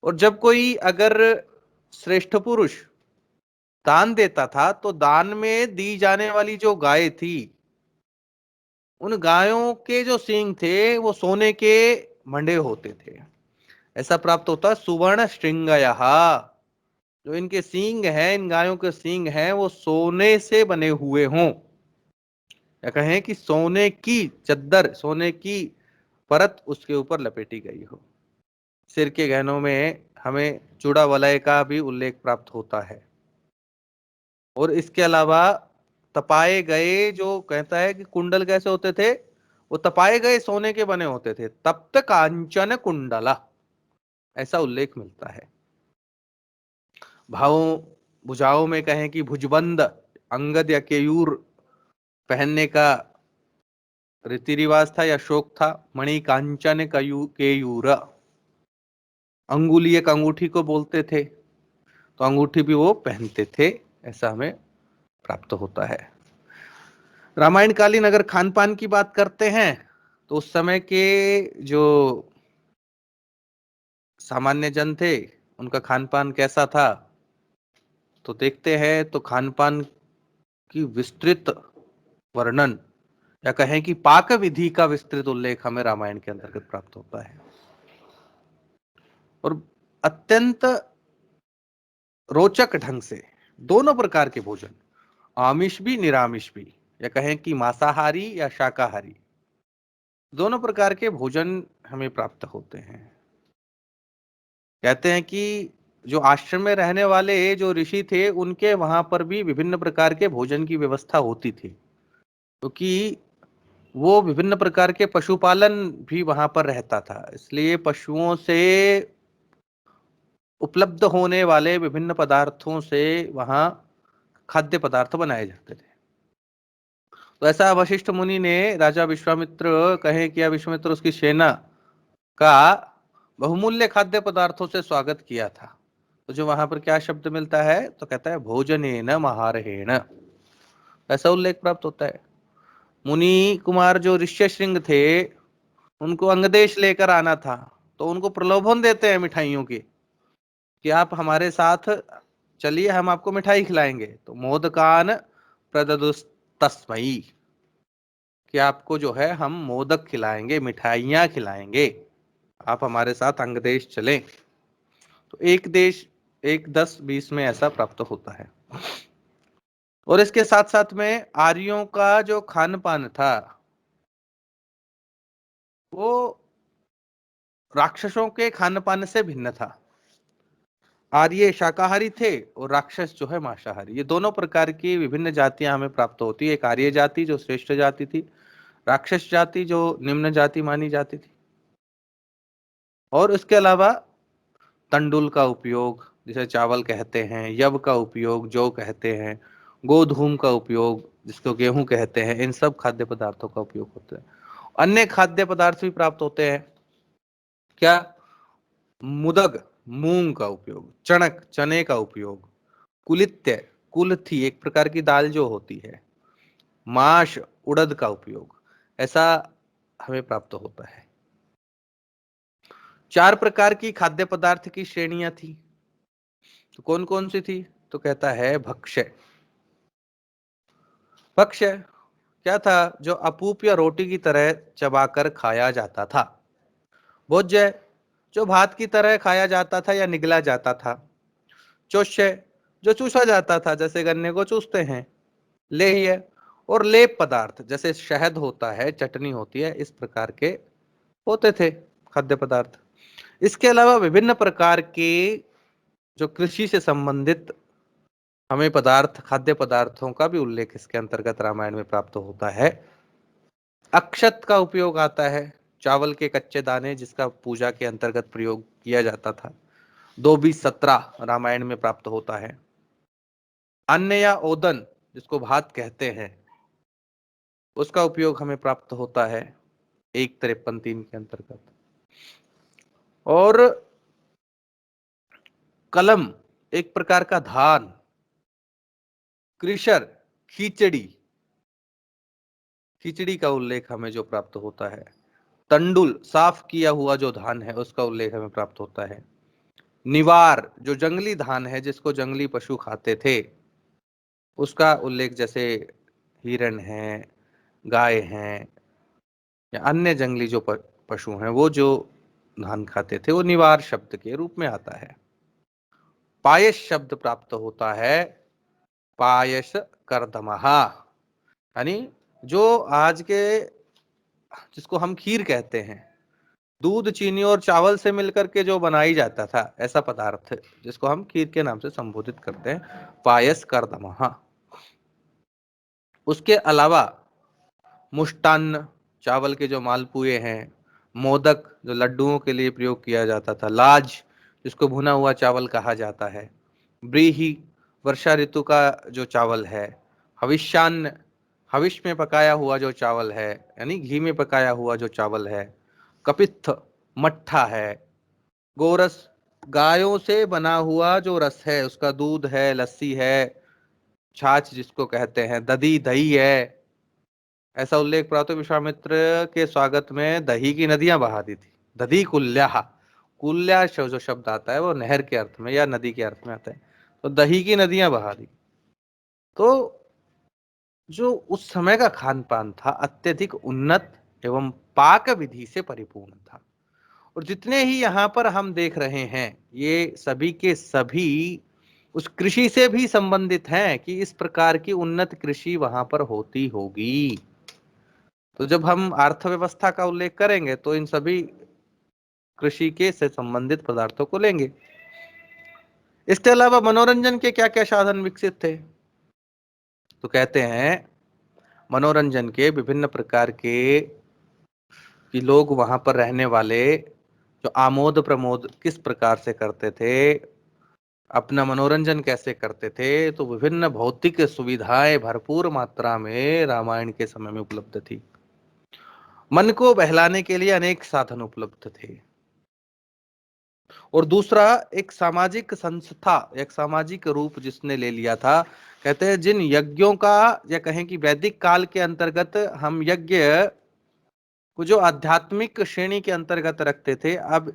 और जब कोई अगर श्रेष्ठ पुरुष दान देता था तो दान में दी जाने वाली जो गाय थी, उन गायों के जो सींग थे वो सोने के मंडे होते थे, ऐसा प्राप्त होता है। सुवर्ण श्रृंगयः, जो इनके सींग हैं, इन गायों के सींग हैं, वो सोने से बने हुए हों, या कहें कि सोने की चद्दर, सोने की परत उसके ऊपर लपेटी गई हो। सिर के गहनों में हमें चूड़ा वलय का भी उल्लेख प्राप्त होता है। और इसके अलावा तपाए गए, जो कहता है कि कुंडल कैसे होते थे, वो तपाए गए सोने के बने होते थे। तप्त कांचन कुंडला, ऐसा उल्लेख मिलता है। भावों भुजाओं में कहें कि भुजबंद अंगद या केयूर पहनने का रीति रिवाज था या शौक था। मणि कांचन केयूर, अंगुली एक अंगूठी को बोलते थे, तो अंगूठी भी वो पहनते थे, ऐसा हमें प्राप्त होता है। रामायण कालीन अगर खान पान की बात करते हैं तो उस समय के जो सामान्य जन थे उनका खान पान कैसा था, तो देखते हैं तो खान पान की विस्तृत वर्णन या कहें कि पाक विधि का विस्तृत उल्लेख हमें रामायण के अंतर्गत प्राप्त होता है। और अत्यंत रोचक ढंग से दोनों प्रकार के भोजन, आमिष भी निरामिष भी, या कहें कि मांसाहारी या शाकाहारी, दोनों प्रकार के भोजन हमें प्राप्त होते हैं। कहते हैं कि जो आश्रम में रहने वाले जो ऋषि थे उनके वहां पर भी विभिन्न प्रकार के भोजन की व्यवस्था होती थी, क्योंकि वो विभिन्न प्रकार के पशुपालन भी वहां पर रहता था, इसलिए पशुओं से उपलब्ध होने वाले विभिन्न पदार्थों से वहां खाद्य पदार्थ बनाए जाते थे। तो ऐसा वशिष्ठ मुनि ने राजा विश्वामित्र कहे कि विश्वामित्र उसकी सेना का बहुमूल्य खाद्य पदार्थों से स्वागत किया था। तो जो वहां पर क्या शब्द मिलता है, तो कहता है भोजनेन महारहेण, ऐसा उल्लेख प्राप्त होता है। मुनि कुमार जो ऋष्य श्रृंग थे उनको अंगदेश लेकर आना था, तो उनको प्रलोभन देते हैं मिठाइयों के कि आप हमारे साथ चलिए, हम आपको मिठाई खिलाएंगे। तो मोदकान प्रददुस्तस्मै, कि आपको जो है हम मोदक खिलाएंगे, मिठाइयां खिलाएंगे, आप हमारे साथ अंगदेश चलें। तो एक देश एक 10-20 में ऐसा प्राप्त होता है। और इसके साथ साथ में आर्यों का जो खान पान था वो राक्षसों के खान पान से भिन्न था। आर्य शाकाहारी थे और राक्षस जो है मांसाहारी, ये दोनों प्रकार की विभिन्न जातियां हमें प्राप्त होती है। एक आर्य जाति जो श्रेष्ठ जाति थी, राक्षस जाति जो निम्न जाति मानी जाती थी। और इसके अलावा तंडुल का उपयोग, जिसे चावल कहते हैं, यव का उपयोग जौ कहते हैं, गोधूम का उपयोग जिसको गेहूं कहते हैं, इन सब खाद्य पदार्थों का उपयोग होता है। अन्य खाद्य पदार्थ भी प्राप्त होते हैं। क्या? मुदग मूंग का उपयोग, चणक चने का उपयोग, कुलित्य कुलथी एक प्रकार की दाल जो होती है, माश उड़द का उपयोग, ऐसा हमें प्राप्त होता है। 4 प्रकार की खाद्य पदार्थ की श्रेणियां थी, तो कौन कौन सी थी? तो कहता है भक्ष्य। भक्ष्य क्या था? जो अपूप या रोटी की तरह चबाकर खाया जाता था। भोज्य जो भात की तरह खाया जाता था या निगला जाता था। चोष्य जो चूसा जाता था, जैसे गन्ने को चूसते हैं। लेह्य और लेप पदार्थ, जैसे शहद होता है, चटनी होती है, इस प्रकार के होते थे खाद्य पदार्थ। इसके अलावा विभिन्न प्रकार के जो कृषि से संबंधित हमें पदार्थ, खाद्य पदार्थों का भी उल्लेख इसके अंतर्गत रामायण में प्राप्त होता है। अक्षत का उपयोग आता है, चावल के कच्चे दाने जिसका पूजा के अंतर्गत प्रयोग किया जाता था। 2-20-17 रामायण में प्राप्त होता है। अन्न या ओदन जिसको भात कहते हैं, उसका उपयोग हमें प्राप्त होता है 1-53 के अंतर्गत। और कलम एक प्रकार का धान, कृषर खिचड़ी, खिचड़ी का उल्लेख हमें जो प्राप्त होता है। तंडुल साफ किया हुआ जो धान है उसका उल्लेख हमें प्राप्त होता है। निवार जो जंगली धान है जिसको जंगली पशु खाते थे, उसका उल्लेख, जैसे हिरण है, गाय हैं या अन्य जंगली जो पशु हैं वो जो धान खाते थे, वो निवार शब्द के रूप में आता है। पायस शब्द प्राप्त होता है पायस कर्दमहा, यानी जो आज के जिसको हम खीर कहते हैं, दूध चीनी और चावल से मिलकर के जो बनाई जाता था, ऐसा पदार्थ जिसको हम खीर के नाम से संबोधित करते हैं, पायस कर्दमहा। उसके अलावा मुष्टान्न चावल के जो मालपुए हैं, मोदक जो लड्डुओं के लिए प्रयोग किया जाता था, लाज जिसको भुना हुआ चावल कहा जाता है, ब्रीही वर्षा ऋतु का जो चावल है, हविष्यान्न हविष में पकाया हुआ जो चावल है, यानी घी में पकाया हुआ जो चावल है, कपित्थ मट्ठा है, गोरस गायों से बना हुआ जो रस है, उसका दूध है, लस्सी है, छाछ जिसको कहते हैं, दधी दही है। ऐसा उल्लेख प्रातो विश्वामित्र के स्वागत में दही की नदियां बहा दी थी। दधी कुल्या, कुल्या जो शब्द आता है वो नहर के अर्थ में या नदी के अर्थ में आता है, तो दही की नदियां बहा दी। तो जो उस समय का खान पान था अत्यधिक उन्नत एवं पाक विधि से परिपूर्ण था। और जितने ही यहाँ पर हम देख रहे हैं ये सभी के सभी उस कृषि से भी संबंधित हैं कि इस प्रकार की उन्नत कृषि वहां पर होती होगी। तो जब हम अर्थव्यवस्था का उल्लेख करेंगे तो इन सभी कृषि के से संबंधित पदार्थों को लेंगे। इसके अलावा मनोरंजन के क्या क्या साधन विकसित थे? तो कहते हैं मनोरंजन के विभिन्न प्रकार के कि लोग वहां पर रहने वाले जो आमोद प्रमोद किस प्रकार से करते थे, अपना मनोरंजन कैसे करते थे, तो विभिन्न भौतिक सुविधाएं भरपूर मात्रा में रामायण के समय में उपलब्ध थी। मन को बहलाने के लिए अनेक साधन उपलब्ध थे। और दूसरा एक सामाजिक संस्था, एक सामाजिक रूप जिसने ले लिया था। कहते हैं जिन यज्ञों का या कहें कि वैदिक काल के अंतर्गत हम यज्ञ को जो आध्यात्मिक श्रेणी के अंतर्गत रखते थे, अब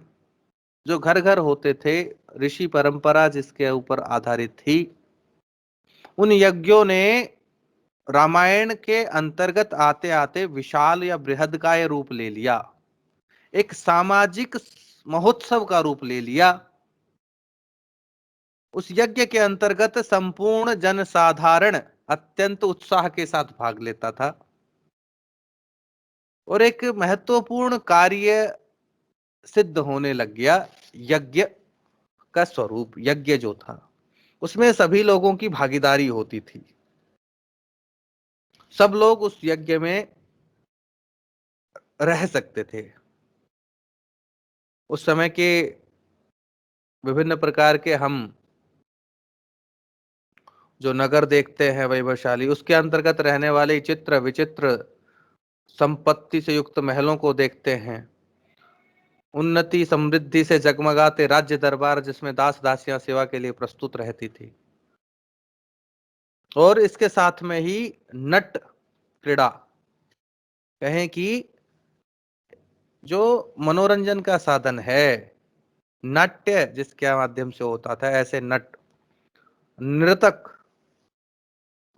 जो घर घर होते थे, ऋषि परंपरा जिसके ऊपर आधारित थी, उन यज्ञों ने रामायण के अंतर्गत आते आते विशाल या बृहदकाय रूप ले लिया, एक सामाजिक महोत्सव का रूप ले लिया। उस यज्ञ के अंतर्गत संपूर्ण जनसाधारण अत्यंत उत्साह के साथ भाग लेता था और एक महत्वपूर्ण कार्य सिद्ध होने लग गया। यज्ञ का स्वरूप, यज्ञ जो था उसमें सभी लोगों की भागीदारी होती थी, सब लोग उस यज्ञ में रह सकते थे। उस समय के विभिन्न प्रकार के हम जो नगर देखते हैं वैभवशाली, उसके अंतर्गत रहने वाले चित्र विचित्र संपत्ति से युक्त महलों को देखते हैं, उन्नति समृद्धि से जगमगाते राज्य दरबार जिसमें दास दासियां सेवा के लिए प्रस्तुत रहती थी, और इसके साथ में ही नट क्रीड़ा, कहें कि जो मनोरंजन का साधन है, नाट्य जिसके माध्यम से होता था, ऐसे नट, नृतक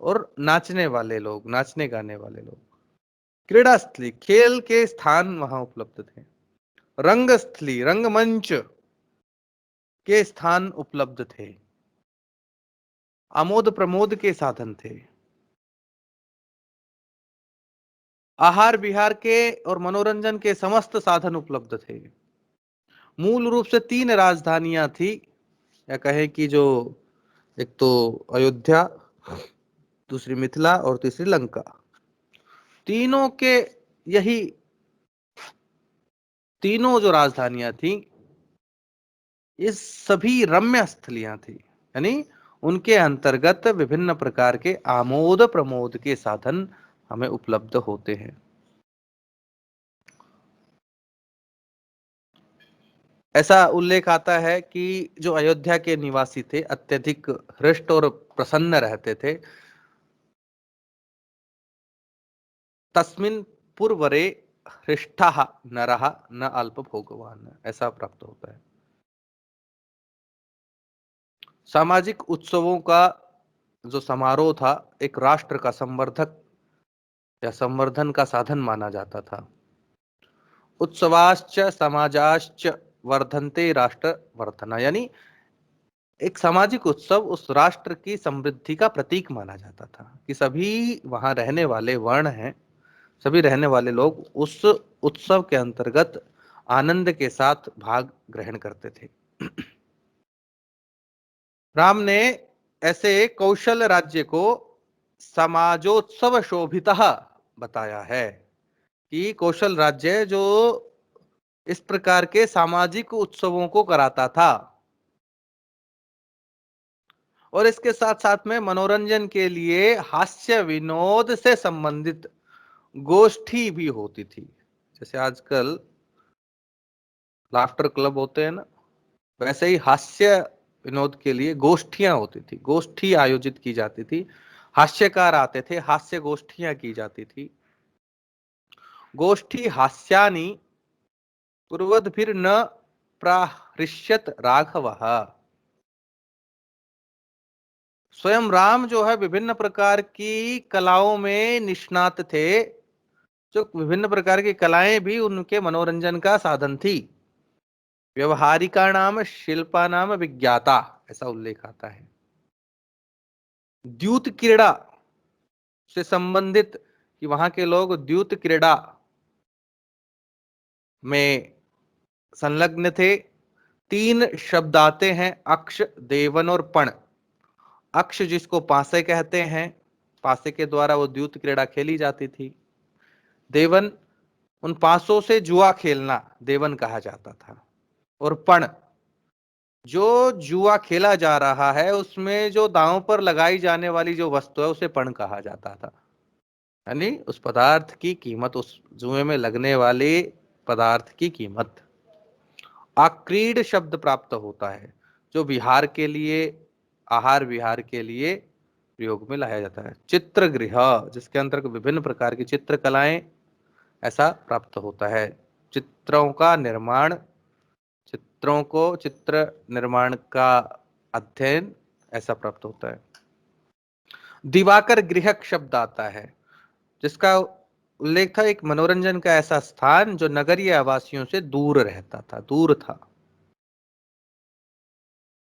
और नाचने वाले लोग, नाचने गाने वाले लोग, क्रीड़ा स्थली, खेल के स्थान वहां उपलब्ध थे, रंगस्थली, रंगमंच के स्थान उपलब्ध थे, आमोद प्रमोद के साधन थे, आहार विहार के और मनोरंजन के समस्त साधन उपलब्ध थे। मूल रूप से 3 राजधानियां थी, या कहें कि जो एक तो अयोध्या, दूसरी मिथिला और तीसरी लंका। तीनों के यही तीनों जो राजधानियां थी, ये सभी रम्य स्थलियां थी, यानी उनके अंतर्गत विभिन्न प्रकार के आमोद प्रमोद के साधन हमें उपलब्ध होते हैं। ऐसा उल्लेख आता है कि जो अयोध्या के निवासी थे अत्यधिक हृष्ट और प्रसन्न रहते थे। तस्मिन् पुरवरे हृष्टः नरः न अल्प भोगवान, ऐसा प्राप्त होता है। सामाजिक उत्सवों का जो समारोह था एक राष्ट्र का संवर्धक या संवर्धन का साधन माना जाता था। उत्सवाश्च समाजाश्च वर्धन्ते राष्ट्र वर्धना, यानी एक सामाजिक उत्सव उस राष्ट्र की समृद्धि का प्रतीक माना जाता था कि सभी वहां रहने वाले वर्ण हैं, सभी रहने वाले लोग उस उत्सव के अंतर्गत आनंद के साथ भाग ग्रहण करते थे। राम ने ऐसे कौशल राज्य को समाजोत्सव शोभितः बताया है कि कौशल राज्य जो इस प्रकार के सामाजिक उत्सवों को कराता था और इसके साथ साथ में मनोरंजन के लिए हास्य विनोद से संबंधित गोष्ठी भी होती थी। जैसे आजकल लाफ्टर क्लब होते हैं ना, वैसे ही हास्य विनोद के लिए गोष्ठियां होती थी, गोष्ठी आयोजित की जाती थी, हास्यकार आते थे, हास्य गोष्ठियां की जाती थी। गोष्ठी हास्यानि कुर्वद्भिर्न प्राहृष्यत राघवः। स्वयं राम जो है विभिन्न प्रकार की कलाओं में निष्णात थे, जो विभिन्न प्रकार की कलाएं भी उनके मनोरंजन का साधन थी। व्यवहारिका नाम शिल्पा नाम विज्ञाता, ऐसा उल्लेख आता है। द्यूत क्रीड़ा से संबंधित कि वहां के लोग द्यूत क्रीड़ा में संलग्न थे। तीन शब्द आते हैं, अक्ष, देवन और पण। अक्ष जिसको पासे कहते हैं, पासे के द्वारा वो द्यूत क्रीड़ा खेली जाती थी। देवन, उन पासों से जुआ खेलना देवन कहा जाता था। और पण, जो जुआ खेला जा रहा है उसमें जो दांव पर लगाई जाने वाली जो वस्तु है उसे पण कहा जाता था। यानी उस पदार्थ की कीमत, उस जुए में लगने वाले पदार्थ की कीमत। आक्रीड शब्द प्राप्त होता है, जो विहार के लिए, आहार विहार के लिए प्रयोग में लाया जाता है। चित्रगृह, जिसके अंतर्गत विभिन्न प्रकार की चित्रकलाएं, ऐसा प्राप्त होता है। चित्रों का निर्माण, चित्रों को, चित्र निर्माण का अध्ययन, ऐसा प्राप्त होता है। दिवाकर गृह शब्द आता है, जिसका उल्लेख था एक मनोरंजन का ऐसा स्थान जो नगरीय आवासियों से दूर रहता था, दूर था।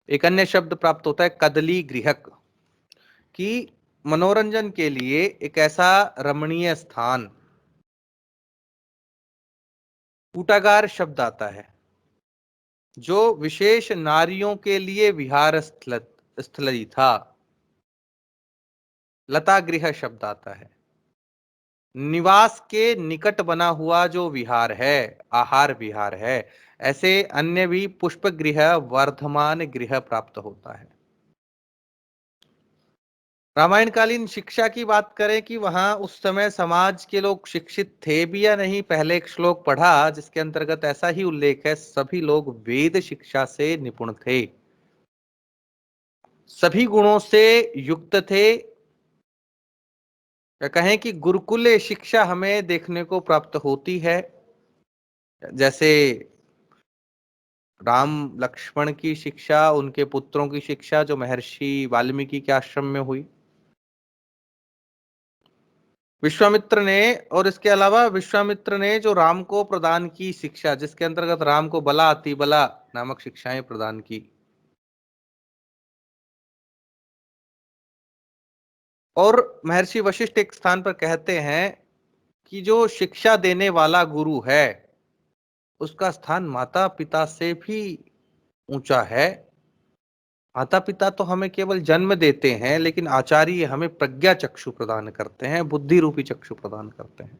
एक अन्य शब्द प्राप्त होता है कदली गृहक, कि मनोरंजन के लिए एक ऐसा रमणीय स्थान। कूटागार शब्द आता है, जो विशेष नारियों के लिए विहार स्थली था। लता गृह शब्द आता है, निवास के निकट बना हुआ जो विहार है, आहार विहार है। ऐसे अन्य भी पुष्प गृह, वर्धमान गृह प्राप्त होता है। रामायण कालीन शिक्षा की बात करें कि वहां उस समय समाज के लोग शिक्षित थे भी या नहीं, पहले एक श्लोक पढ़ा जिसके अंतर्गत ऐसा ही उल्लेख है, सभी लोग वेद शिक्षा से निपुण थे, सभी गुणों से युक्त थे। या कहें कि गुरुकुल शिक्षा हमें देखने को प्राप्त होती है। जैसे राम लक्ष्मण की शिक्षा, उनके पुत्रों की शिक्षा जो महर्षि वाल्मीकि के आश्रम में हुई, विश्वामित्र ने, और इसके अलावा विश्वामित्र ने जो राम को प्रदान की शिक्षा, जिसके अंतर्गत राम को बला अति बला नामक शिक्षाएं प्रदान की। और महर्षि वशिष्ठ एक स्थान पर कहते हैं कि जो शिक्षा देने वाला गुरु है उसका स्थान माता पिता से भी ऊंचा है। माता पिता तो हमें केवल जन्म देते हैं, लेकिन आचार्य हमें प्रज्ञा चक्षु प्रदान करते हैं, बुद्धि रूपी चक्षु प्रदान करते हैं।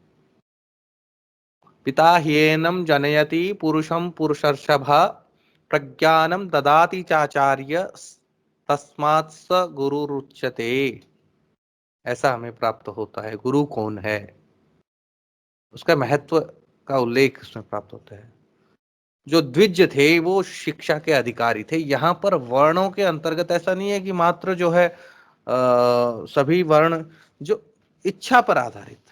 पिता ह्येनं जनयति पुरुषं पुरुषर्षभ, प्रज्ञानं ददाति चाचार्य, तस्मात् स गुरुरुच्यते। ऐसा हमें प्राप्त होता है। गुरु कौन है, उसका महत्व का उल्लेख उसमें प्राप्त होता है। जो द्विज थे वो शिक्षा के अधिकारी थे। यहाँ पर वर्णों के अंतर्गत ऐसा नहीं है कि मात्र जो है सभी वर्ण जो इच्छा पर आधारित,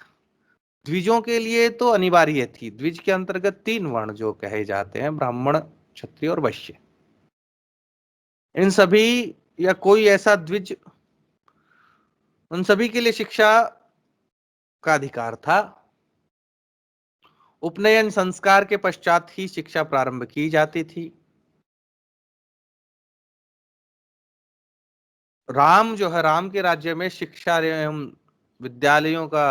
द्विजों के लिए तो अनिवार्य थी। द्विज के अंतर्गत तीन वर्ण जो कहे जाते हैं, ब्राह्मण, क्षत्रिय और वैश्य, इन सभी या कोई ऐसा द्विज, उन सभी के लिए शिक्षा का अधिकार था। उपनयन संस्कार के पश्चात ही शिक्षा प्रारंभ की जाती थी। राम जो है, राम के राज्य में शिक्षा एवं विद्यालयों का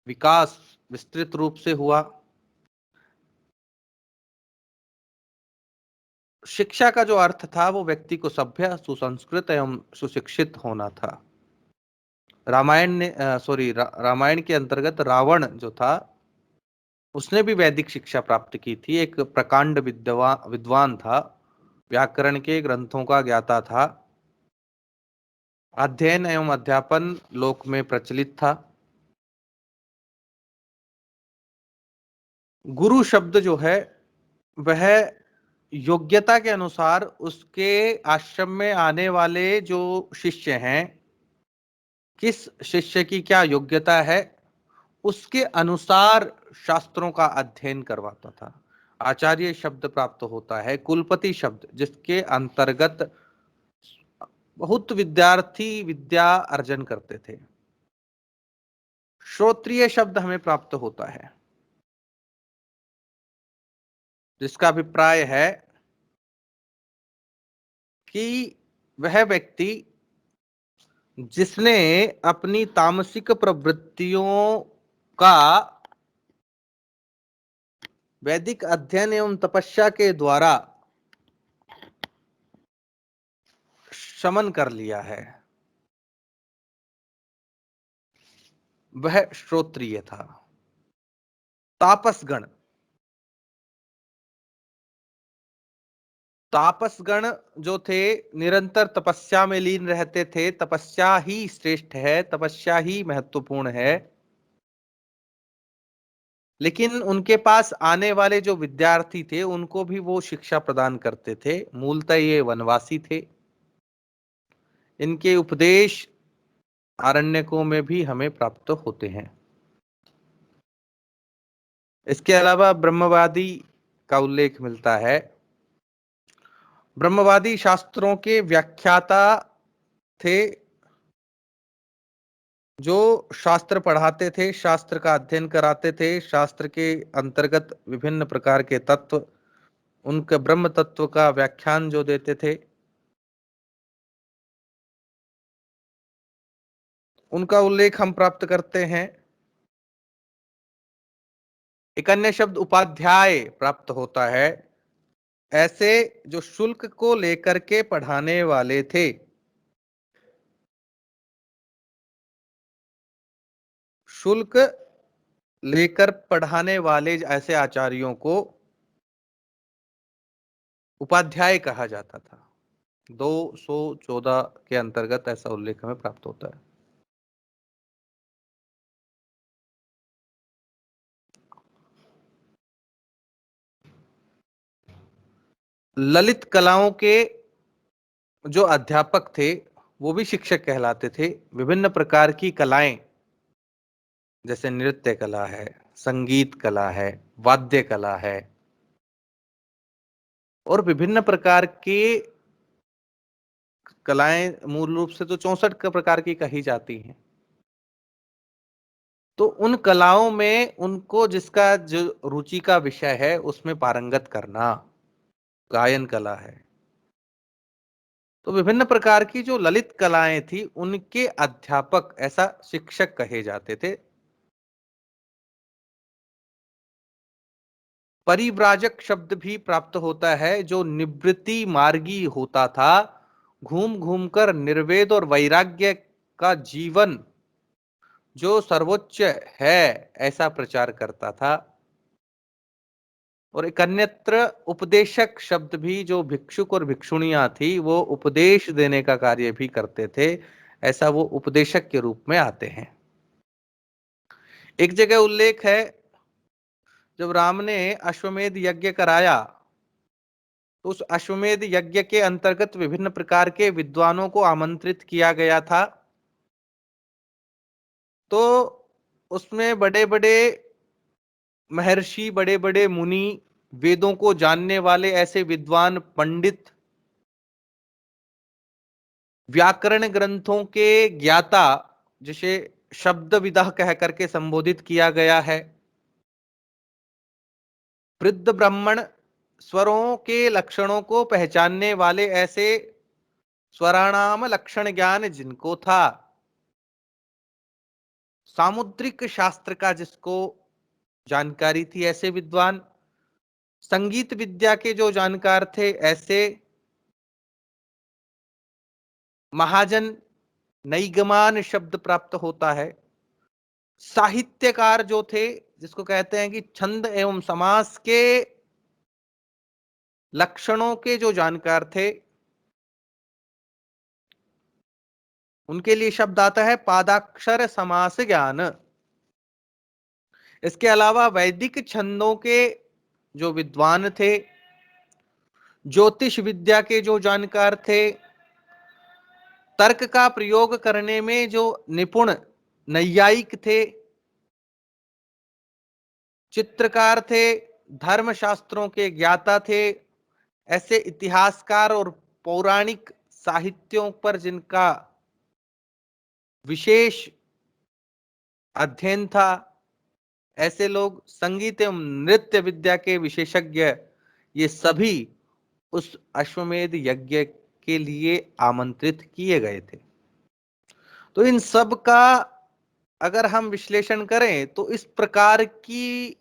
विकास विस्तृत रूप से हुआ। शिक्षा का जो अर्थ था वो व्यक्ति को सभ्य, सुसंस्कृत एवं सुशिक्षित होना था। रामायण ने रामायण के अंतर्गत रावण जो था उसने भी वैदिक शिक्षा प्राप्त की थी। एक प्रकांड विद्वान था, व्याकरण के ग्रंथों का ज्ञाता था, अध्ययन एवं अध्यापन लोक में प्रचलित था। गुरु शब्द जो है वह योग्यता के अनुसार उसके आश्रम में आने वाले जो शिष्य हैं, किस शिष्य की क्या योग्यता है उसके अनुसार शास्त्रों का अध्ययन करवाता था। आचार्य शब्द प्राप्त होता है, कुलपति शब्द जिसके अंतर्गत बहुत विद्यार्थी विद्या अर्जन करते थे। श्रोत्रिय शब्द हमें प्राप्त होता है, जिसका अभिप्राय है कि वह व्यक्ति जिसने अपनी तामसिक प्रवृत्तियों का वैदिक अध्ययन एवं तपस्या के द्वारा शमन कर लिया है, वह श्रोत्रिय था। तापसगण, तापसगण जो थे निरंतर तपस्या में लीन रहते थे। तपस्या ही श्रेष्ठ है, तपस्या ही महत्वपूर्ण है। लेकिन उनके पास आने वाले जो विद्यार्थी थे उनको भी वो शिक्षा प्रदान करते थे। मूलतः ये वनवासी थे। इनके उपदेश आरण्यकों में भी हमें प्राप्त होते हैं। इसके अलावा ब्रह्मवादी का उल्लेख मिलता है। ब्रह्मवादी शास्त्रों के व्याख्याता थे, जो शास्त्र पढ़ाते थे, शास्त्र का अध्ययन कराते थे, शास्त्र के अंतर्गत विभिन्न प्रकार के तत्व, उनके ब्रह्म तत्व का व्याख्यान जो देते थे। उनका उल्लेख हम प्राप्त करते हैं। एक अन्य शब्द उपाध्याय प्राप्त होता है। ऐसे जो शुल्क को लेकर के पढ़ाने वाले थे। शुल्क लेकर पढ़ाने वाले ऐसे आचार्यों को उपाध्याय कहा जाता था। 214 के अंतर्गत ऐसा उल्लेख हमें प्राप्त होता है। ललित कलाओं के जो अध्यापक थे वो भी शिक्षक कहलाते थे। विभिन्न प्रकार की कलाएं जैसे नृत्य कला है, संगीत कला है, वाद्य कला है और विभिन्न प्रकार के कलाएं मूल रूप से तो 64 प्रकार की कही जाती हैं। तो उन कलाओं में उनको जिसका जो रुचि का विषय है उसमें पारंगत करना गायन कला है। तो विभिन्न प्रकार की जो ललित कलाएं थी उनके अध्यापक ऐसा शिक्षक कहे जाते थे। परिव्राजक शब्द भी प्राप्त होता है, जो निवृत्ति मार्गी होता था, घूम घूम कर निर्वेद और वैराग्य का जीवन जो सर्वोच्च है ऐसा प्रचार करता था। और एक अन्यत्र उपदेशक शब्द भी, जो भिक्षुक और भिक्षुणियां थी वो उपदेश देने का कार्य भी करते थे, ऐसा वो उपदेशक के रूप में आते हैं। एक जगह उल्लेख है, जब राम ने अश्वमेध यज्ञ कराया तो उस अश्वमेध यज्ञ के अंतर्गत विभिन्न प्रकार के विद्वानों को आमंत्रित किया गया था। तो उसमें बड़े बड़े महर्षि, बड़े बड़े मुनि, वेदों को जानने वाले ऐसे विद्वान पंडित, व्याकरण ग्रंथों के ज्ञाता, जिसे शब्द विदा कह करके संबोधित किया गया है, वृद्ध ब्राह्मण, स्वरों के लक्षणों को पहचानने वाले ऐसे स्वराणाम लक्षण ज्ञान जिनको था, सामुद्रिक शास्त्र का जिसको जानकारी थी ऐसे विद्वान, संगीत विद्या के जो जानकार थे ऐसे महाजन, नैगमान शब्द प्राप्त होता है। साहित्यकार जो थे, जिसको कहते हैं कि छंद एवं समास के लक्षणों के जो जानकार थे, उनके लिए शब्द आता है पादाक्षर समास ज्ञान। इसके अलावा वैदिक छंदों के जो विद्वान थे, ज्योतिष विद्या के जो जानकार थे, तर्क का प्रयोग करने में जो निपुण नैयायिक थे, चित्रकार थे, धर्मशास्त्रों के ज्ञाता थे, ऐसे इतिहासकार और पौराणिक साहित्यों पर जिनका विशेष अध्ययन था, ऐसे लोग, संगीत एवं नृत्य विद्या के विशेषज्ञ, ये सभी उस अश्वमेध यज्ञ के लिए आमंत्रित किए गए थे। तो इन सब का अगर हम विश्लेषण करें तो इस प्रकार की,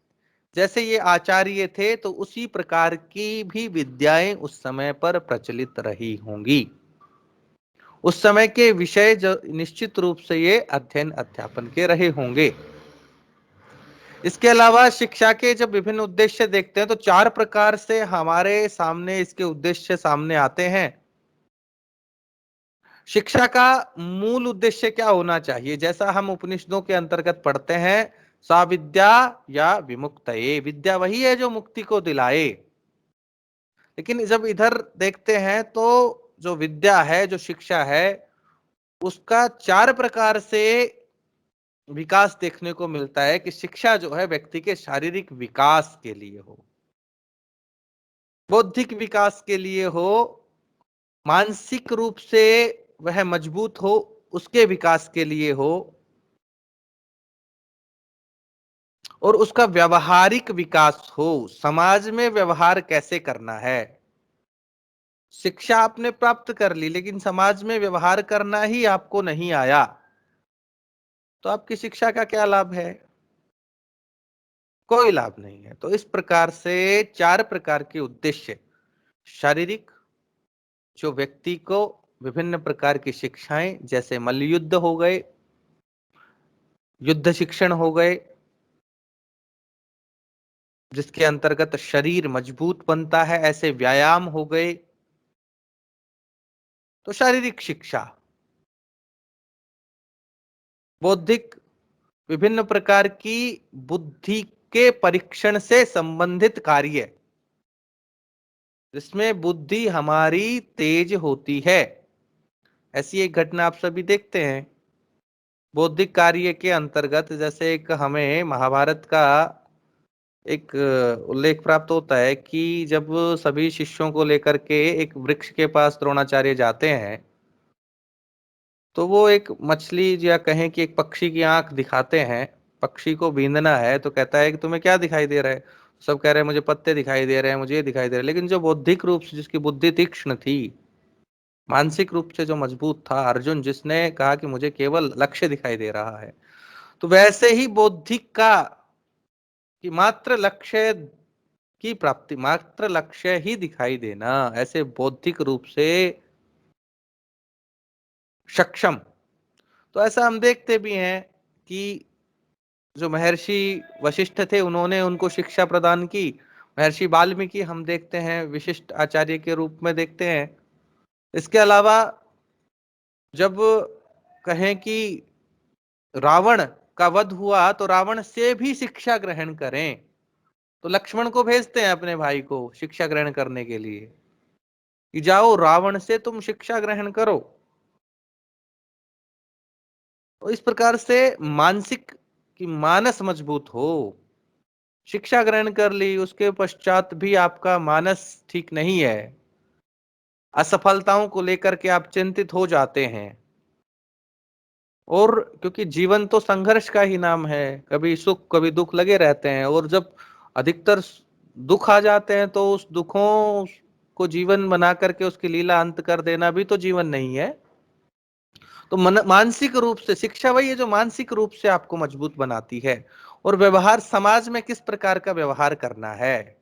जैसे ये आचार्य थे तो उसी प्रकार की भी विद्याएं उस समय पर प्रचलित रही होंगी। उस समय के विषय जो निश्चित रूप से ये अध्ययन अध्यापन के रहे होंगे। इसके अलावा शिक्षा के जब विभिन्न उद्देश्य देखते हैं तो चार प्रकार से हमारे सामने इसके उद्देश्य सामने आते हैं। शिक्षा का मूल उद्देश्य क्या होना चाहिए? जैसा हम उपनिषदों के अंतर्गत पढ़ते हैं, सा विद्या या विमुक्तये, विद्या वही है जो मुक्ति को दिलाए। लेकिन जब इधर देखते हैं तो जो विद्या है, जो शिक्षा है, उसका चार प्रकार से विकास देखने को मिलता है कि शिक्षा जो है व्यक्ति के शारीरिक विकास के लिए हो, बौद्धिक विकास के लिए हो, मानसिक रूप से वह मजबूत हो उसके विकास के लिए हो, और उसका व्यवहारिक विकास हो, समाज में व्यवहार कैसे करना है। शिक्षा आपने प्राप्त कर ली लेकिन समाज में व्यवहार करना ही आपको नहीं आया, तो आपकी शिक्षा का क्या लाभ है? कोई लाभ नहीं है। तो इस प्रकार से चार प्रकार के उद्देश्य, शारीरिक, जो व्यक्ति को विभिन्न प्रकार की शिक्षाएं, जैसे मल्लयुद्ध हो गए, युद्ध शिक्षण हो गए, जिसके अंतर्गत शरीर मजबूत बनता है, ऐसे व्यायाम हो गए, तो शारीरिक शिक्षा। बौद्धिक, विभिन्न प्रकार की बुद्धि के परीक्षण से संबंधित कार्य, जिसमें बुद्धि हमारी तेज होती है। ऐसी एक घटना आप सभी देखते हैं बौद्धिक कार्य के अंतर्गत। जैसे एक हमें महाभारत का एक उल्लेख प्राप्त होता है कि जब सभी शिष्यों को लेकर के एक वृक्ष के पास द्रोणाचार्य जाते हैं, तो वो एक मछली या कहें कि एक पक्षी की आंख दिखाते हैं। पक्षी को बींदना है तो कहता है कि तुम्हें क्या दिखाई दे रहा है? सब कह रहे हैं मुझे पत्ते दिखाई दे रहे हैं, मुझे ये दिखाई दे रहा है। लेकिन जो बौद्धिक रूप से, जिसकी बुद्धि तीक्ष्ण थी, मानसिक रूप से जो मजबूत था, अर्जुन, जिसने कहा कि मुझे केवल लक्ष्य दिखाई दे रहा है, तो वैसे ही बौद्धिक का, कि मात्र लक्ष्य की प्राप्ति, मात्र लक्ष्य ही दिखाई देना, ऐसे बौद्धिक रूप से सक्षम। तो ऐसा हम देखते भी हैं कि जो महर्षि वशिष्ठ थे, उन्होंने उनको शिक्षा प्रदान की। महर्षि वाल्मीकि हम देखते हैं विशिष्ट आचार्य के रूप में देखते हैं। इसके अलावा जब कहें कि रावण का वध हुआ तो रावण से भी शिक्षा ग्रहण करें, तो लक्ष्मण को भेजते हैं अपने भाई को शिक्षा ग्रहण करने के लिए कि जाओ रावण से तुम शिक्षा ग्रहण करो। तो इस प्रकार से मानसिक, की मानस मजबूत हो, शिक्षा ग्रहण कर ली, उसके पश्चात भी आपका मानस ठीक नहीं है, असफलताओं को लेकर के आप चिंतित हो जाते हैं। और क्योंकि जीवन तो संघर्ष का ही नाम है, कभी सुख कभी दुख लगे रहते हैं, और जब अधिकतर दुख आ जाते हैं तो उस दुखों को जीवन बना करके उसकी लीला अंत कर देना भी तो जीवन नहीं है। तो मानसिक रूप से शिक्षा वही है जो मानसिक रूप से आपको मजबूत बनाती है। और व्यवहार, समाज में किस प्रकार का व्यवहार करना है,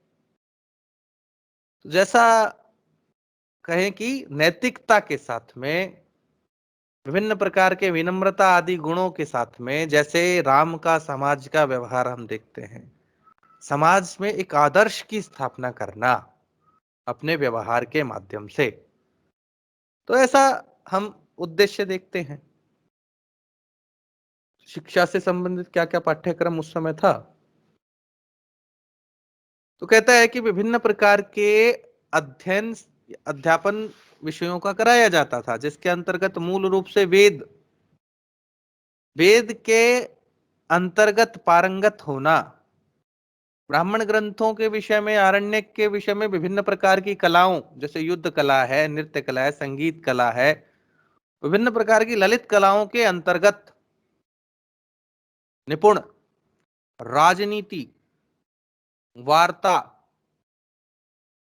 जैसा कहें कि नैतिकता के साथ में विभिन्न प्रकार के विनम्रता आदि गुणों के साथ में, जैसे राम का समाज का व्यवहार हम देखते हैं, समाज में एक आदर्श की स्थापना करना अपने व्यवहार के माध्यम से, तो ऐसा हम उद्देश्य देखते हैं। शिक्षा से संबंधित क्या क्या पाठ्यक्रम उस समय था, तो कहता है कि विभिन्न प्रकार के अध्ययन अध्यापन विषयों का कराया जाता था, जिसके अंतर्गत मूल रूप से वेद, वेद के अंतर्गत पारंगत होना, ब्राह्मण ग्रंथों के विषय में, आरण्यक के विषय में, विभिन्न प्रकार की कलाओं जैसे युद्ध कला है, नृत्य कला है, संगीत कला है, विभिन्न प्रकार की ललित कलाओं के अंतर्गत निपुण, राजनीति, वार्ता,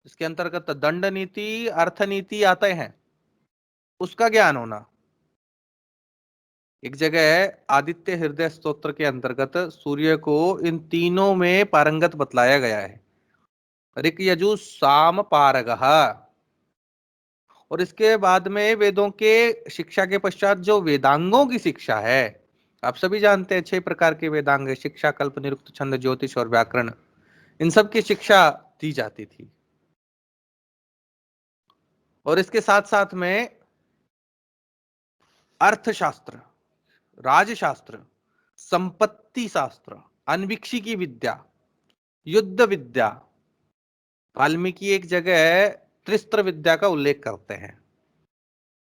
इसके अंतर्गत दंड नीति, अर्थनीति आते हैं, उसका ज्ञान होना। एक जगह है आदित्य हृदय स्तोत्र के अंतर्गत सूर्य को इन तीनों में पारंगत बतलाया गया है, ऋक यजु साम पारगः। और इसके बाद में वेदों के शिक्षा के पश्चात जो वेदांगों की शिक्षा है, आप सभी जानते हैं 6 प्रकार के वेदांग है, शिक्षा, कल्प, निरुक्त, छंद, ज्योतिष और व्याकरण, इन सब की शिक्षा दी जाती थी। और इसके साथ साथ में अर्थशास्त्र, राजशास्त्र, संपत्ति शास्त्र, अन्वीक्षी की विद्या, युद्ध विद्या, वाल्मीकि एक जगह त्रिस्त्र विद्या का उल्लेख करते हैं।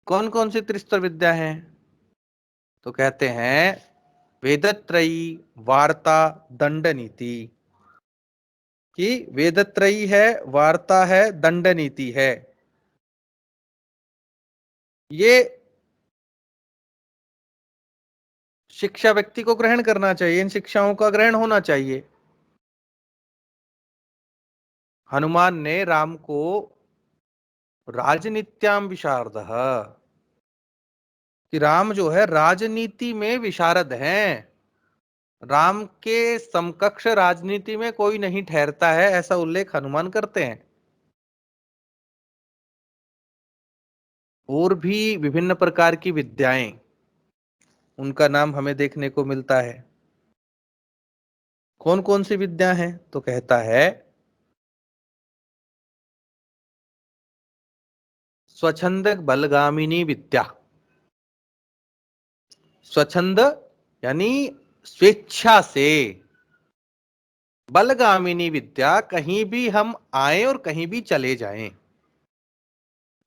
कौन कौन सी त्रिस्त्र विद्या है, तो कहते हैं वेदत्रयी, वार्ता, दंड नीति। कि वेदत्रयी है, वार्ता है, दंड नीति है, ये शिक्षा व्यक्ति को ग्रहण करना चाहिए, इन शिक्षाओं का ग्रहण होना चाहिए। हनुमान ने राम को राजनीत्याम विशारदः, कि राम जो है राजनीति में विशारद हैं, राम के समकक्ष राजनीति में कोई नहीं ठहरता है, ऐसा उल्लेख हनुमान करते हैं। और भी विभिन्न प्रकार की विद्याएं, उनका नाम हमें देखने को मिलता है। कौन कौन सी विद्या हैं, तो कहता है स्वच्छंद बलगामिनी विद्या। स्वच्छंद यानी स्वेच्छा से, बलगामिनी विद्या कहीं भी हम आए और कहीं भी चले जाएं,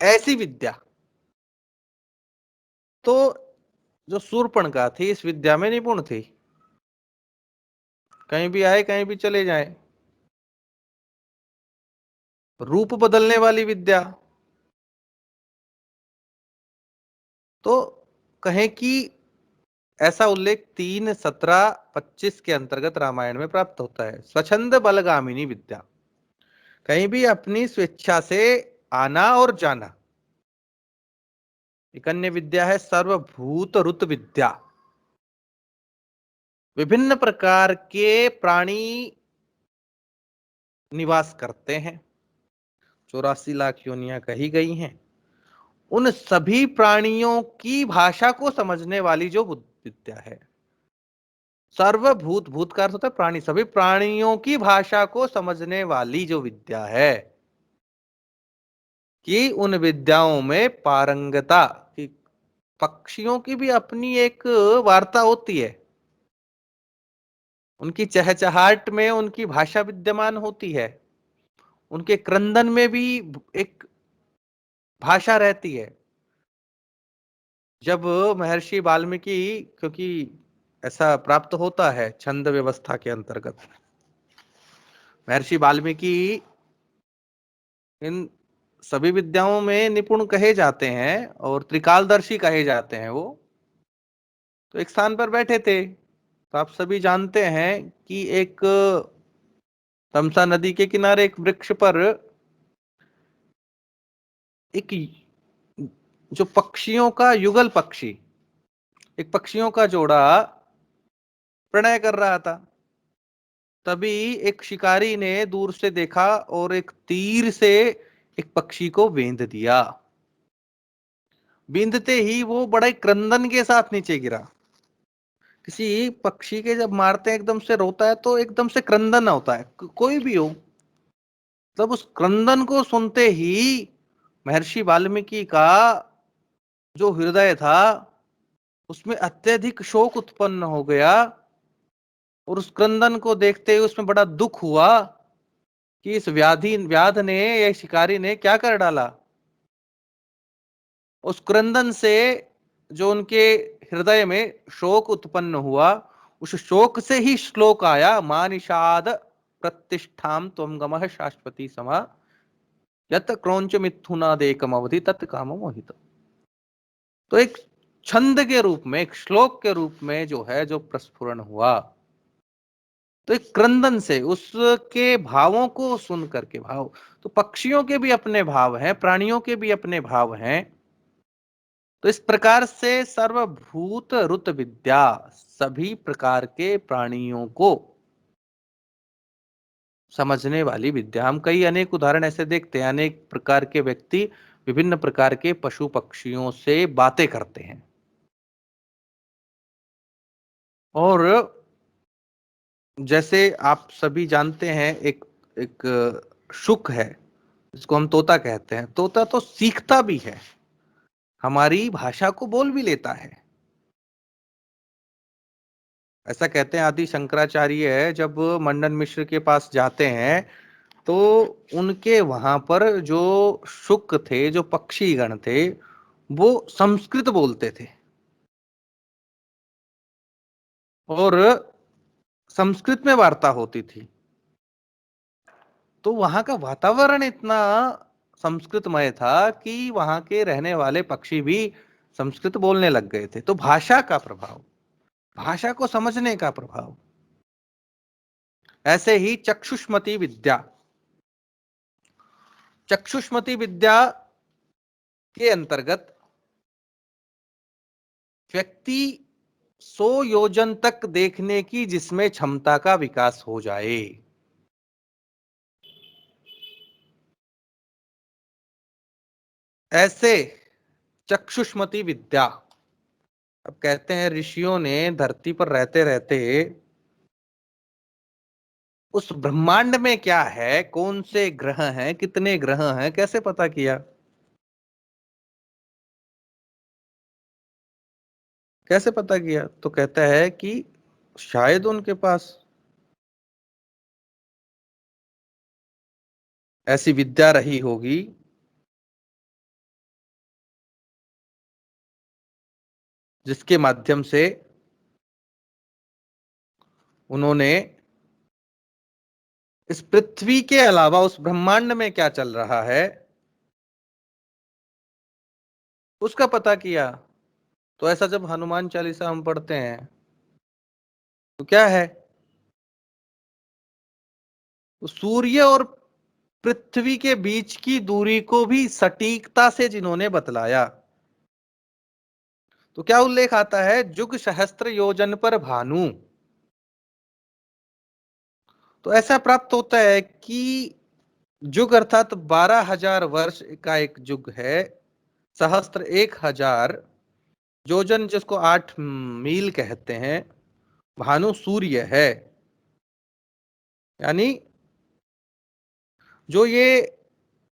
ऐसी विद्या। तो जो शूर्पणखा थी इस विद्या में निपुण थी, कहीं भी आए कहीं भी चले जाए। रूप बदलने वाली विद्या, तो कहें कि ऐसा उल्लेख 3:17-25 के अंतर्गत रामायण में प्राप्त होता है। स्वच्छंद बलगामिनी विद्या, कहीं भी अपनी स्वेच्छा से आना और जाना। एक अन्य विद्या है सर्वभूत ऋत विद्या। विभिन्न प्रकार के प्राणी निवास करते हैं, 84 लाख योनियां कही गई हैं, उन सभी प्राणियों की भाषा को समझने वाली जो विद्या है। सर्वभूत, भूत का अर्थ होता है प्राणी, सभी प्राणियों की भाषा को समझने वाली जो विद्या है, कि उन विद्याओं में पारंगता, कि पक्षियों की भी अपनी एक वार्ता होती है, उनकी चहचहाट में उनकी भाषा विद्यमान होती है, उनके क्रंदन में भी एक भाषा रहती है। जब महर्षि वाल्मीकि, क्योंकि ऐसा प्राप्त होता है छंद व्यवस्था के अंतर्गत, महर्षि वाल्मीकि इन सभी विद्याओं में निपुण कहे जाते हैं और त्रिकालदर्शी कहे जाते हैं। वो तो एक स्थान पर बैठे थे, तो आप सभी जानते हैं कि एक तमसा नदी के किनारे एक वृक्ष पर एक जो पक्षियों का युगल पक्षी, एक पक्षियों का जोड़ा प्रणय कर रहा था। तभी एक शिकारी ने दूर से देखा और एक तीर से एक पक्षी को वेंद दिया। बींधते ही वो बड़े क्रंदन के साथ नीचे गिरा। किसी पक्षी के जब मारते हैं एकदम से रोता है तो एकदम से क्रंदन होता है, कोई भी हो। तब उस क्रंदन को सुनते ही महर्षि वाल्मीकि का जो हृदय था उसमें अत्यधिक शोक उत्पन्न हो गया, और उस क्रंदन को देखते हुए उसमें बड़ा दुख हुआ कि इस व्याध ने, या शिकारी ने क्या कर डाला। उस क्रंदन से जो उनके हृदय में शोक उत्पन्न हुआ, उस शोक से ही श्लोक आया, मानिषाद प्रतिष्ठाम त्वं गमः शाश्वती समा यत क्रौंच मिथुनादेकम अवधि तत् काम मोहित। तो एक छंद के रूप में, एक श्लोक के रूप में जो है, जो प्रस्फुरण हुआ, तो एक क्रंदन से उसके भावों को सुन करके, भाव तो पक्षियों के भी अपने भाव हैं, प्राणियों के भी अपने भाव हैं। तो इस प्रकार से सर्वभूत रुत विद्या, सभी प्रकार के प्राणियों को समझने वाली विद्या। हम कई अनेक उदाहरण ऐसे देखते हैं, अनेक प्रकार के व्यक्ति विभिन्न प्रकार के पशु पक्षियों से बातें करते हैं। और जैसे आप सभी जानते हैं, एक एक शुक है जिसको हम तोता कहते हैं। तोता तो सीखता भी है, हमारी भाषा को बोल भी लेता है। ऐसा कहते हैं आदि शंकराचार्य है, जब मंडन मिश्र के पास जाते हैं तो उनके वहां पर जो शुक थे, जो पक्षीगण थे, वो संस्कृत बोलते थे और संस्कृत में वार्ता होती थी। तो वहां का वातावरण इतना संस्कृतमय था कि वहां के रहने वाले पक्षी भी संस्कृत बोलने लग गए थे। तो भाषा का प्रभाव, भाषा को समझने का प्रभाव। ऐसे ही चक्षुष्मति विद्या, चक्षुष्मति विद्या के अंतर्गत व्यक्ति 100 योजन तक देखने की जिसमें क्षमता का विकास हो जाए, ऐसे चक्षुष्मति विद्या। अब कहते हैं ऋषियों ने धरती पर रहते रहते उस ब्रह्मांड में क्या है, कौन से ग्रह हैं, कितने ग्रह हैं, कैसे पता किया? कैसे पता किया? तो कहता है कि शायद उनके पास ऐसी विद्या रही होगी जिसके माध्यम से उन्होंने इस पृथ्वी के अलावा उस ब्रह्मांड में क्या चल रहा है उसका पता किया। तो ऐसा जब हनुमान चालीसा हम पढ़ते हैं तो क्या है, तो सूर्य और पृथ्वी के बीच की दूरी को भी सटीकता से जिन्होंने बतलाया, तो क्या उल्लेख आता है, जुग सहस्त्र योजन पर भानु। तो ऐसा प्राप्त होता है कि जुग अर्थात 12,000 वर्ष का एक जुग है, सहस्त्र 1,000, योजन जिसको 8 मील कहते हैं, भानु सूर्य है। यानी जो ये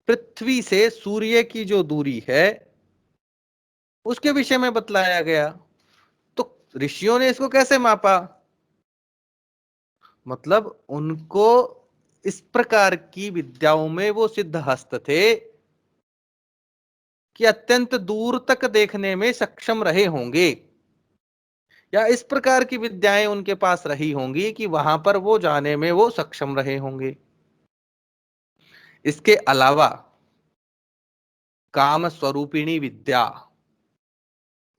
पृथ्वी से सूर्य की जो दूरी है उसके विषय में बतलाया गया। तो ऋषियों ने इसको कैसे मापा? मतलब उनको इस प्रकार की विद्याओं में वो सिद्ध हस्त थे कि अत्यंत दूर तक देखने में सक्षम रहे होंगे, या इस प्रकार की विद्याएं उनके पास रही होंगी कि वहां पर वो जाने में वो सक्षम रहे होंगे। इसके अलावा काम स्वरूपिणी विद्या,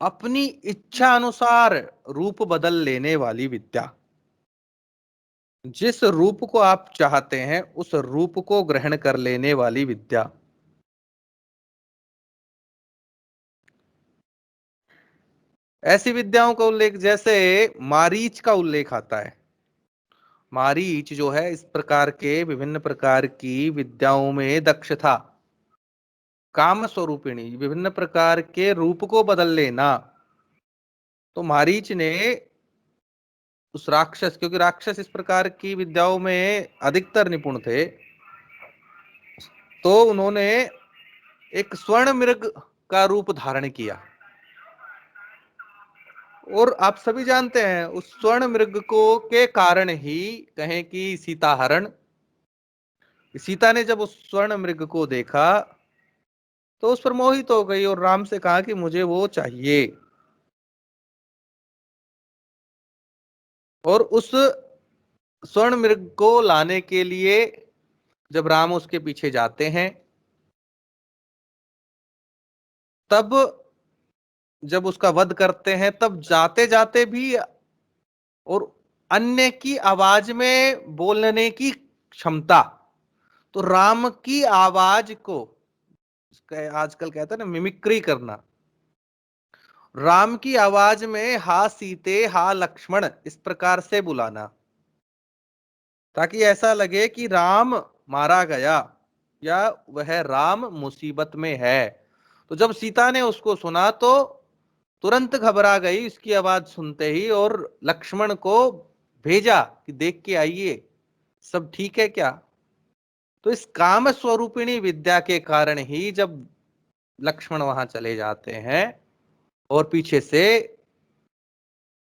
अपनी इच्छा अनुसार रूप बदल लेने वाली विद्या। जिस रूप को आप चाहते हैं उस रूप को ग्रहण कर लेने वाली विद्या। ऐसी विद्याओं का उल्लेख जैसे मारीच का उल्लेख आता है। मारीच जो है इस प्रकार के विभिन्न प्रकार की विद्याओं में दक्ष था। काम स्वरूपिणी, विभिन्न प्रकार के रूप को बदल लेना। तो मारीच ने उस राक्षस, क्योंकि राक्षस इस प्रकार की विद्याओं में अधिकतर निपुण थे, तो उन्होंने एक स्वर्ण मृग का रूप धारण किया। और आप सभी जानते हैं उस स्वर्ण मृग को के कारण ही कहें कि सीता हरण, सीता ने जब उस स्वर्ण मृग को देखा तो उस पर मोहित हो गई और राम से कहा कि मुझे वो चाहिए। और उस स्वर्ण मृग को लाने के लिए जब राम उसके पीछे जाते हैं, तब जब उसका वध करते हैं, तब जाते जाते भी और अन्य की आवाज में बोलने की क्षमता, तो राम की आवाज को आजकल कहते हैं ना मिमिक्री करना, राम की आवाज में हा सीते हा लक्ष्मण इस प्रकार से बुलाना, ताकि ऐसा लगे कि राम मारा गया या वह राम मुसीबत में है। तो जब सीता ने उसको सुना तो तुरंत घबरा गई इसकी आवाज सुनते ही, और लक्ष्मण को भेजा कि देख के आइए सब ठीक है क्या। तो इस काम स्वरूपिणी विद्या के कारण ही जब लक्ष्मण वहां चले जाते हैं, और पीछे से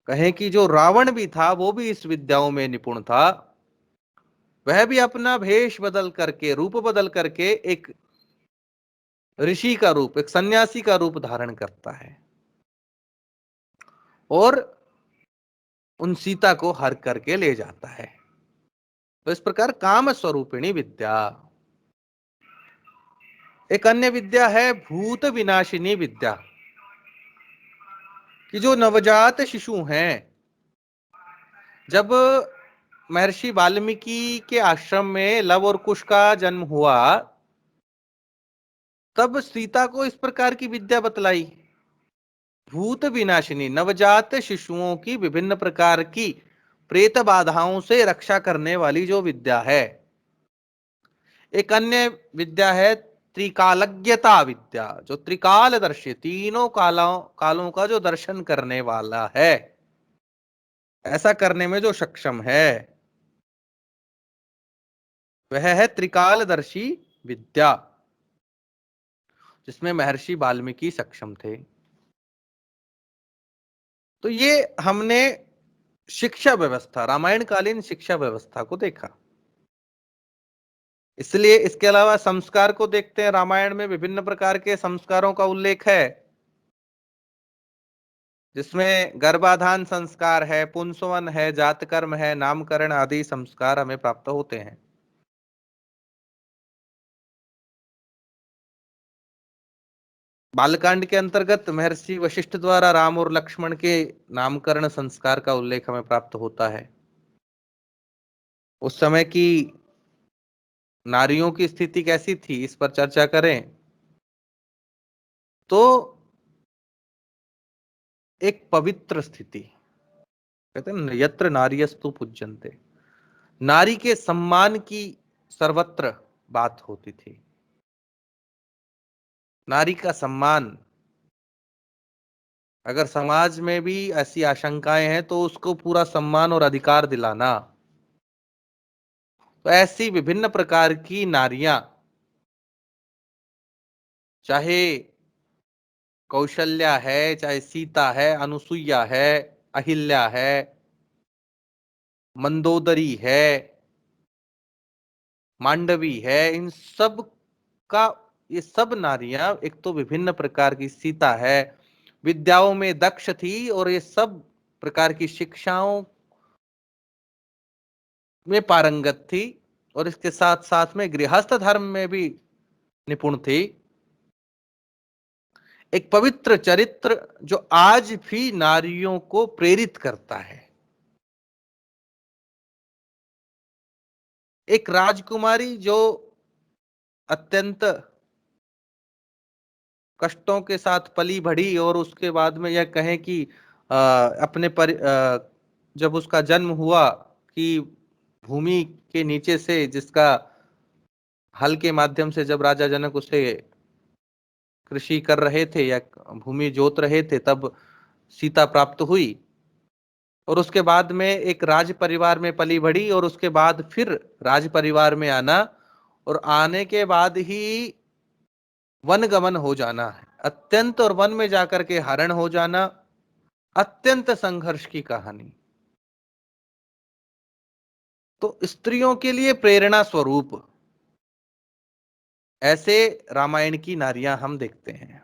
कहें कि जो रावण भी था वो भी इस विद्याओं में निपुण था, वह भी अपना भेष बदल करके, रूप बदल करके एक ऋषि का रूप, एक सन्यासी का रूप धारण करता है और उन सीता को हर करके ले जाता है। तो इस प्रकार काम स्वरूपिणी विद्या। एक अन्य विद्या है भूत विनाशिनी विद्या, कि जो नवजात शिशु हैं, जब महर्षि वाल्मीकि के आश्रम में लव और कुश का जन्म हुआ, तब सीता को इस प्रकार की विद्या बतलाई, भूत विनाशिनी, नवजात शिशुओं की विभिन्न प्रकार की प्रेत बाधाओं से रक्षा करने वाली जो विद्या है। एक अन्य विद्या है त्रिकालज्ञता विद्या, जो त्रिकालदर्शी, तीनों कालों का जो दर्शन करने वाला है, ऐसा करने में जो सक्षम है, वह है त्रिकालदर्शी विद्या, जिसमें महर्षि वाल्मीकि सक्षम थे। तो ये हमने शिक्षा व्यवस्था, रामायण कालीन शिक्षा व्यवस्था को देखा। इसलिए इसके अलावा संस्कार को देखते हैं। रामायण में विभिन्न प्रकार के संस्कारों का उल्लेख है, जिसमें गर्भाधान संस्कार है, पुंसवन है, जातकर्म है, नामकरण आदि संस्कार हमें प्राप्त होते हैं। बालकांड के अंतर्गत महर्षि वशिष्ठ द्वारा राम और लक्ष्मण के नामकरण संस्कार का उल्लेख हमें प्राप्त होता है। उस समय की नारियों की स्थिति कैसी थी, इस पर चर्चा करें तो एक पवित्र स्थिति, कहते हैं यत्र नार्यस्तु पूज्यन्ते, नारी के सम्मान की सर्वत्र बात होती थी। नारी का सम्मान, अगर समाज में भी ऐसी आशंकाएं हैं तो उसको पूरा सम्मान और अधिकार दिलाना। तो ऐसी विभिन्न प्रकार की नारियां, चाहे कौशल्या है, चाहे सीता है, अनुसुईया है, अहिल्या है, मंदोदरी है, मांडवी है, इन सब का, ये सब नारियां एक तो विभिन्न प्रकार की, सीता है विद्याओं में दक्ष थी और ये सब प्रकार की शिक्षाओं में पारंगत थी, और इसके साथ साथ में गृहस्थ धर्म में भी निपुण थी। एक पवित्र चरित्र जो आज भी नारियों को प्रेरित करता है। एक राजकुमारी जो अत्यंत कष्टों के साथ पली बढ़ी, और उसके बाद में यह कहें कि जब उसका जन्म हुआ कि भूमि के नीचे से, जिसका हल के माध्यम से जब राजा जनक उसे कृषि कर रहे थे या भूमि जोत रहे थे, तब सीता प्राप्त हुई। और उसके बाद में एक राज परिवार में पली बढ़ी, और उसके बाद फिर राज परिवार में आना, और आने के बाद ही वन गमन हो जाना है अत्यंत, और वन में जाकर के हरण हो जाना, अत्यंत संघर्ष की कहानी। तो स्त्रियों के लिए प्रेरणा स्वरूप ऐसे रामायण की नारियां हम देखते हैं।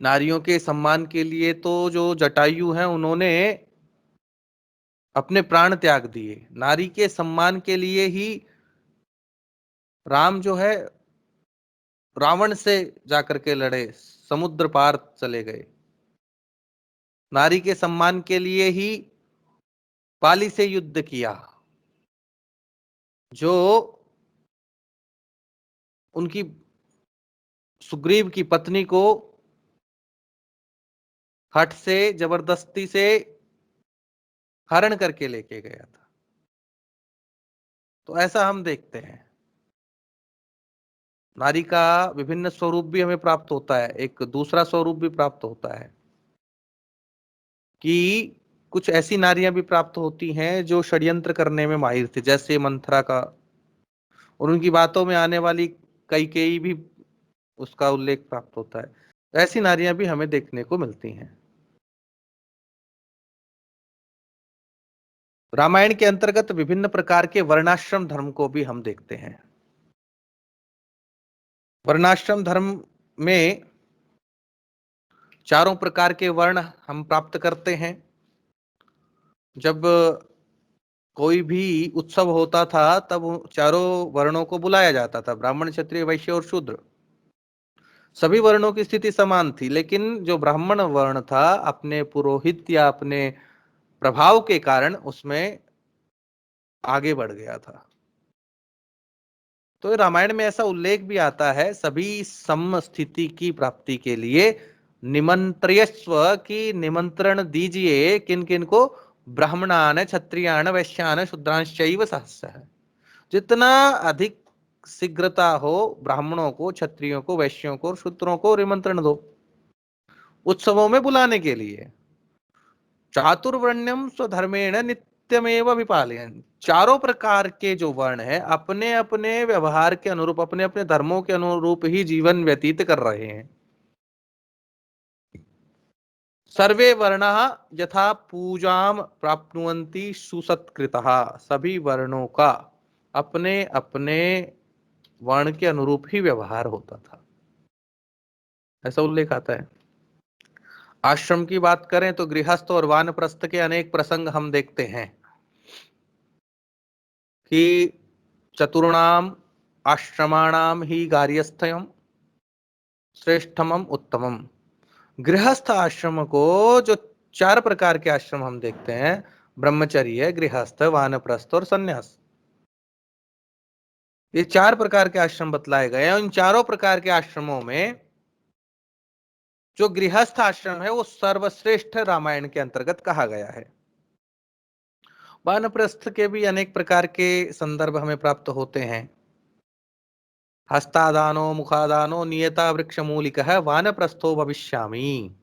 नारियों के सम्मान के लिए तो जो जटायु हैं उन्होंने अपने प्राण त्याग दिए। नारी के सम्मान के लिए ही राम जो है रावण से जाकर के लड़े, समुद्र पार चले गए। नारी के सम्मान के लिए ही पाली से युद्ध किया, जो उनकी सुग्रीव की पत्नी को हठ से जबरदस्ती से हरण करके लेके गया था। तो ऐसा हम देखते हैं। नारी का विभिन्न स्वरूप भी हमें प्राप्त होता है। एक दूसरा स्वरूप भी प्राप्त होता है कि कुछ ऐसी नारियां भी प्राप्त होती हैं जो षड्यंत्र करने में माहिर थी, जैसे मंथरा का, और उनकी बातों में आने वाली कैकेयी भी उसका उल्लेख प्राप्त होता है। ऐसी नारियां भी हमें देखने को मिलती हैं। रामायण के अंतर्गत विभिन्न प्रकार के वर्णाश्रम धर्म को भी हम देखते हैं। वर्णाश्रम धर्म में चारों प्रकार के वर्ण हम प्राप्त करते हैं। जब कोई भी उत्सव होता था तब चारों वर्णों को बुलाया जाता था, ब्राह्मण, क्षत्रिय, वैश्य और शूद्र। सभी वर्णों की स्थिति समान थी, लेकिन जो ब्राह्मण वर्ण था अपने पुरोहित या अपने प्रभाव के कारण उसमें आगे बढ़ गया था। तो रामायण में ऐसा उल्लेख भी आता है, सभी सम स्थिति की प्राप्ति के लिए निमंत्रियस्व की निमंत्रण दीजिए, किन किन को? ब्राह्मणान, क्षत्रियान, वैश्यान, शूद्रांश्चैव सहस्रः। जितना अधिक शीघ्रता हो ब्राह्मणों को, क्षत्रियों को, वैश्यों को और शूद्रों को निमंत्रण दो उत्सवों में बुलाने के लिए। चातुर्वर्ण्यम स्वधर्मेण नित्यमेव विपालयन्। चारों प्रकार के जो वर्ण है अपने अपने व्यवहार के अनुरूप, अपने अपने धर्मों के अनुरूप ही जीवन व्यतीत कर रहे हैं। सर्वे वर्णाः यथा पूजाम प्राप्नुवन्ति सुसत्कृतः। सभी वर्णों का अपने अपने वर्ण के अनुरूप ही व्यवहार होता था, ऐसा उल्लेख आता है। आश्रम की बात करें तो गृहस्थ और वानप्रस्थ के अनेक प्रसंग हम देखते हैं कि चतुर्णाम आश्रमाणाम ही गार्हस्थ्यम श्रेष्ठमम उत्तमम। गृहस्थ आश्रम को, जो चार प्रकार के आश्रम हम देखते हैं, ब्रह्मचर्य, गृहस्थ, वानप्रस्थ और संन्यास, ये चार प्रकार के आश्रम बतलाए गए हैं। इन चारों प्रकार के आश्रमों में जो गृहस्थ आश्रम है वो सर्वश्रेष्ठ रामायण के अंतर्गत कहा गया है। वानप्रस्थ के भी अनेक प्रकार के संदर्भ हमें प्राप्त होते हैं। हस्तादानो मुखादानो नियता वृक्ष मूलिकः वानप्रस्थो भविष्यामि।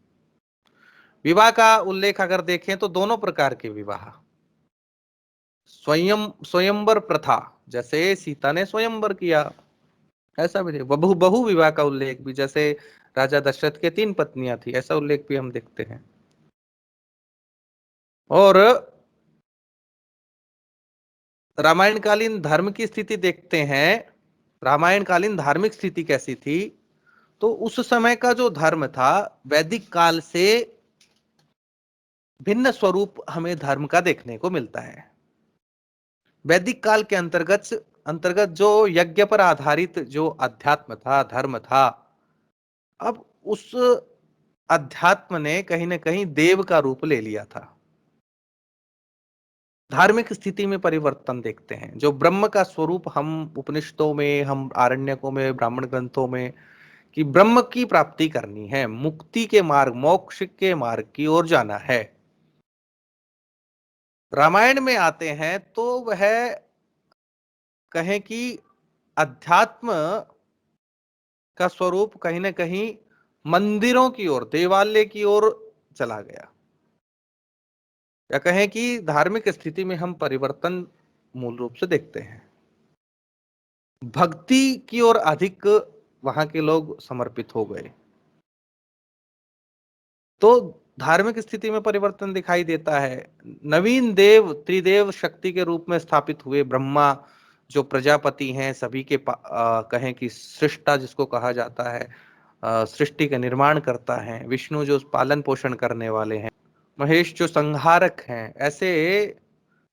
विवाह का उल्लेख अगर देखें तो दोनों प्रकार के विवाह, स्वयंवर प्रथा, जैसे सीता ने स्वयंवर किया, ऐसा भी बहु बहु विवाह का उल्लेख भी, जैसे राजा दशरथ के 3 पत्नियां थी, ऐसा उल्लेख भी हम देखते हैं। और रामायण कालीन धर्म की स्थिति देखते हैं, रामायण कालीन धार्मिक स्थिति कैसी थी, तो उस समय का जो धर्म था वैदिक काल से भिन्न स्वरूप हमें धर्म का देखने को मिलता है। वैदिक काल के अंतर्गत अंतर्गत जो यज्ञ पर आधारित जो अध्यात्म था, धर्म था, अब उस अध्यात्म ने कहीं ना कहीं देव का रूप ले लिया था। धार्मिक स्थिति में परिवर्तन देखते हैं। जो ब्रह्म का स्वरूप हम उपनिषदों में, हम आरण्यकों में, ब्राह्मण ग्रंथों में, कि ब्रह्म की प्राप्ति करनी है, मुक्ति के मार्ग, मोक्ष के मार्ग की ओर जाना है, रामायण में आते हैं तो वह कहें कि अध्यात्म का स्वरूप कहीं ना कहीं मंदिरों की ओर, देवालय की ओर चला गया, या कहें कि धार्मिक स्थिति में हम परिवर्तन मूल रूप से देखते हैं। भक्ति की ओर अधिक वहां के लोग समर्पित हो गए, तो धार्मिक स्थिति में परिवर्तन दिखाई देता है। नवीन देव त्रिदेव शक्ति के रूप में स्थापित हुए। ब्रह्मा जो प्रजापति हैं, सभी के कहें कि सृष्टा जिसको कहा जाता है, सृष्टि का निर्माण करता है। विष्णु जो पालन पोषण करने वाले हैं। महेश जो संहारक हैं। ऐसे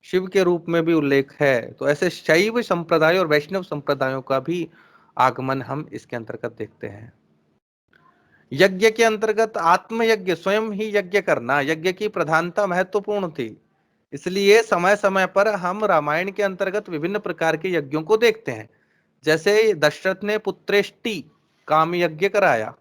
शिव के रूप में भी उल्लेख है। तो ऐसे शैव संप्रदाय और वैष्णव संप्रदायों का भी आगमन हम इसके अंतर्गत देखते हैं। यज्ञ के अंतर्गत आत्मयज्ञ, स्वयं ही यज्ञ करना, यज्ञ की प्रधानता महत्वपूर्ण थी। इसलिए समय समय पर हम रामायण के अंतर्गत विभिन्न प्रकार के यज्ञों को देखते हैं। जैसे दशरथ ने पुत्रेष्टि काम यज्ञ कराया,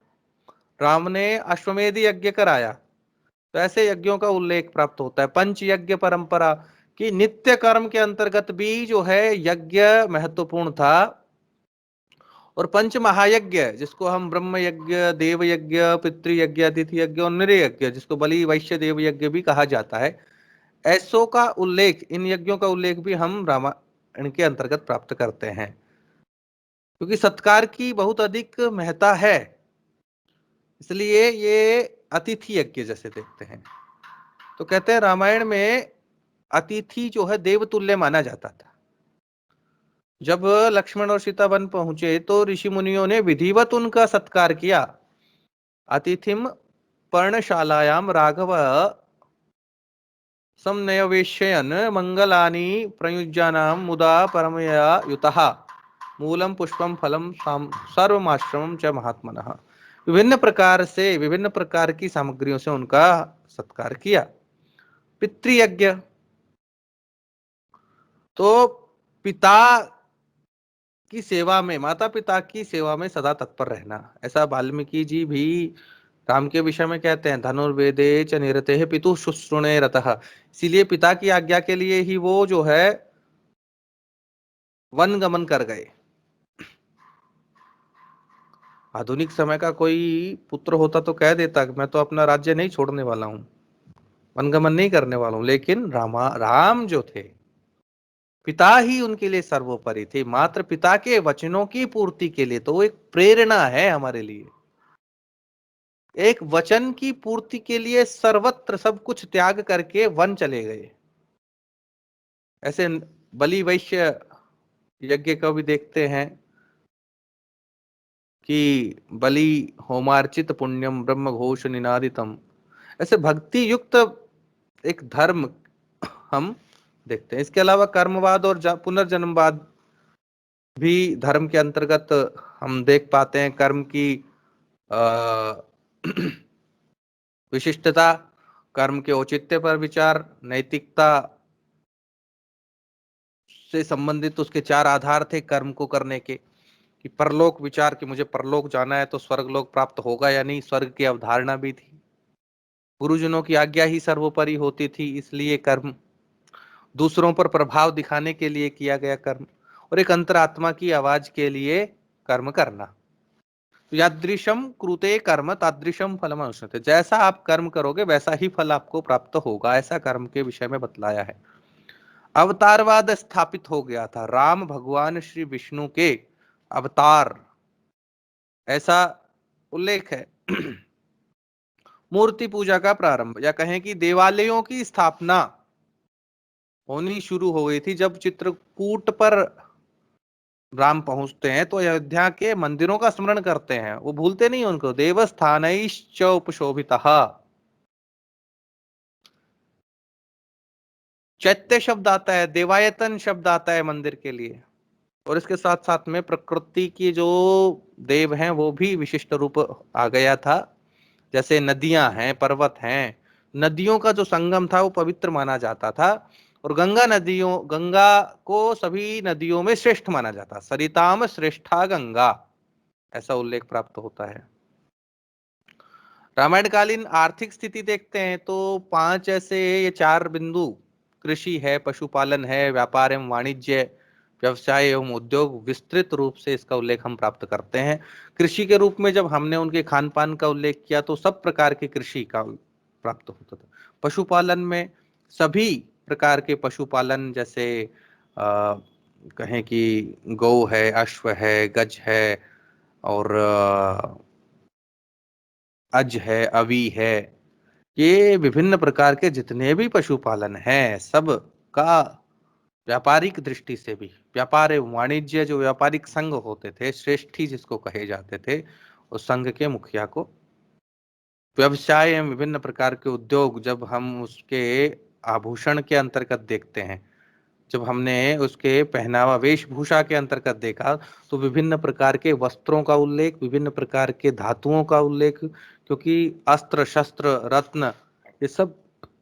राम ने अश्वमेध यज्ञ कराया, तो ऐसे यज्ञों का उल्लेख प्राप्त होता है। पंच यज्ञ परंपरा की नित्य कर्म के अंतर्गत भी जो है यज्ञ महत्वपूर्ण था। और पंच महायज्ञ जिसको हम ब्रह्म यज्ञ, देव यज्ञ, पितृयज्ञ, अतिथि यज्ञ और नृ यज्ञ, जिसको बलि वैश्य देव यज्ञ भी कहा जाता है, ऐसों का उल्लेख, इन यज्ञों का उल्लेख भी हम रामायण के अंतर्गत प्राप्त करते हैं। क्योंकि सत्कार की बहुत अधिक महत्ता है, इसलिए ये अतिथि यज्ञ जैसे देखते हैं। तो कहते हैं रामायण में अतिथि जो है देवतुल्य माना जाता था। जब लक्ष्मण और सीता वन पहुंचे तो ऋषि मुनियों ने विधिवत उनका सत्कार किया। अतिथिम पर्णशालायाम राघव समन्वयवेशयन् मंगलानि प्रयुज्यानां मुदा परमया युतः मूलम पुष्पम फलम सर्वमाश्रमम च महात्मनः। विभिन्न प्रकार से, विभिन्न प्रकार की सामग्रियों से उनका सत्कार किया। पितृयज्ञ, तो पिता की सेवा में, माता पिता की सेवा में सदा तत्पर रहना। ऐसा वाल्मीकि जी भी राम के विषय में कहते हैं, धनुर्वेदे च निरते पितु शुश्रूणे रतः। इसीलिए पिता की आज्ञा के लिए ही वो जो है वन गमन कर गए। आधुनिक समय का कोई पुत्र होता तो कह देता कि मैं तो अपना राज्य नहीं छोड़ने वाला हूं, वनगमन नहीं करने वाला हूं। लेकिन राम जो थे, पिता ही उनके लिए सर्वोपरि थे। मात्र पिता के वचनों की पूर्ति के लिए, तो वो एक प्रेरणा है हमारे लिए। एक वचन की पूर्ति के लिए सर्वत्र सब कुछ त्याग करके वन चले गए। ऐसे बलि वैश्य यज्ञ का भी देखते हैं कि बलि होमार्चित पुण्यम ब्रह्म घोष निनादितम। ऐसे भक्ति युक्त एक धर्म हम देखते हैं। इसके अलावा कर्मवाद और पुनर्जन्मवाद भी धर्म के अंतर्गत हम देख पाते हैं। कर्म की विशिष्टता, कर्म के औचित्य पर विचार, नैतिकता से संबंधित उसके चार आधार थे कर्म को करने के। कि परलोक विचार, कि मुझे परलोक जाना है तो स्वर्गलोक प्राप्त होगा या नहीं, स्वर्ग की अवधारणा भी थी। गुरुजनों की आज्ञा ही सर्वोपरि होती थी, इसलिए कर्म। दूसरों पर प्रभाव दिखाने के लिए किया गया कर्म, और एक अंतरात्मा की आवाज के लिए कर्म करना। तो यादृशम कृते कर्म तादृशम फलम अनुष्ठित। जैसा आप कर्म करोगे वैसा ही फल आपको प्राप्त होगा, ऐसा कर्म के विषय में बतलाया है। अवतारवाद स्थापित हो गया था। राम भगवान श्री विष्णु के अवतार, ऐसा उल्लेख है। मूर्ति पूजा का प्रारंभ, या कहें कि देवालयों की स्थापना होनी शुरू हो गई थी। जब चित्रकूट पर राम पहुंचते हैं तो अयोध्या के मंदिरों का स्मरण करते हैं, वो भूलते नहीं उनको। देवस्थानैश्च उपशोभितः, चैत्य शब्द आता है, देवायतन शब्द आता है मंदिर के लिए। और इसके साथ साथ में प्रकृति की जो देव हैं वो भी विशिष्ट रूप आ गया था। जैसे नदियां हैं, पर्वत हैं। नदियों का जो संगम था वो पवित्र माना जाता था। और गंगा को सभी नदियों में श्रेष्ठ माना जाता। सरिताम श्रेष्ठा गंगा, ऐसा उल्लेख प्राप्त होता है। रामायणकालीन आर्थिक स्थिति देखते हैं तो पांच ऐसे, ये चार बिंदु, कृषि है, पशुपालन है, व्यापार एवं वाणिज्य, व्यवसाय एवं उद्योग विस्तृत रूप से इसका उल्लेख हम प्राप्त करते हैं। कृषि के रूप में जब हमने उनके खान पान का उल्लेख किया तो सब प्रकार की कृषि का प्राप्त होता था। पशुपालन में सभी प्रकार के पशुपालन, जैसे कहें कि गौ है, अश्व है, गज है, और अज है, अवी है, ये विभिन्न प्रकार के जितने भी पशुपालन हैं सब का व्यापारिक दृष्टि से भी, व्यापार एवं वाणिज्य जो व्यापारिक संघ होते थे, श्रेष्ठी जिसको कहे जाते थे, उस संघ के मुखिया को व्यवसाय एवं विभिन्न प्रकार के उद्योग, जब हम उसके आभूषण के अंतर्गत देखते हैं, जब हमने उसके पहनावा वेशभूषा के अंतर्गत देखा, तो विभिन्न प्रकार के वस्त्रों का उल्लेख, विभिन्न प्रकार के धातुओं का उल्लेख, क्योंकि अस्त्र शस्त्र रत्न ये सब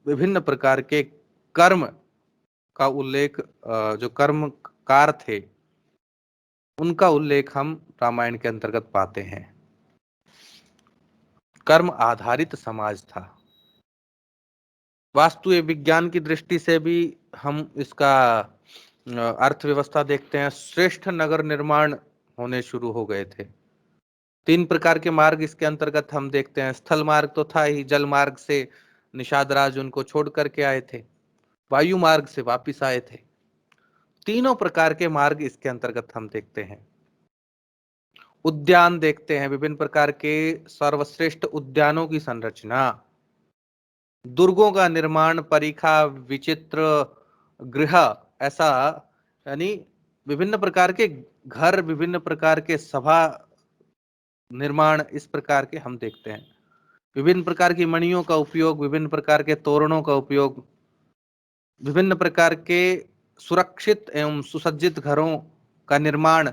विभिन्न प्रकार के कर्म का उल्लेख, जो कर्मकार थे उनका उल्लेख हम रामायण के अंतर्गत पाते हैं। कर्म आधारित समाज था। वास्तु एवं विज्ञान की दृष्टि से भी हम इसका अर्थव्यवस्था देखते हैं। श्रेष्ठ नगर निर्माण होने शुरू हो गए थे। 3 प्रकार के मार्ग इसके अंतर्गत हम देखते हैं। स्थल मार्ग तो था ही, जल मार्ग से निषाद राज उनको छोड़ करके आए थे, वायु मार्ग से वापिस आए थे। तीनों प्रकार के मार्ग इसके अंतर्गत हम देखते हैं। उद्यान देखते हैं, विभिन्न प्रकार के सर्वश्रेष्ठ उद्यानों की संरचना, दुर्गों का निर्माण, परिखा, विचित्र गृह, ऐसा यानी विभिन्न प्रकार के घर, विभिन्न प्रकार के सभा निर्माण, इस प्रकार के हम देखते हैं। विभिन्न प्रकार की मणियों का उपयोग, विभिन्न प्रकार के तोरणों का उपयोग, विभिन्न प्रकार के सुरक्षित एवं सुसज्जित घरों का निर्माण,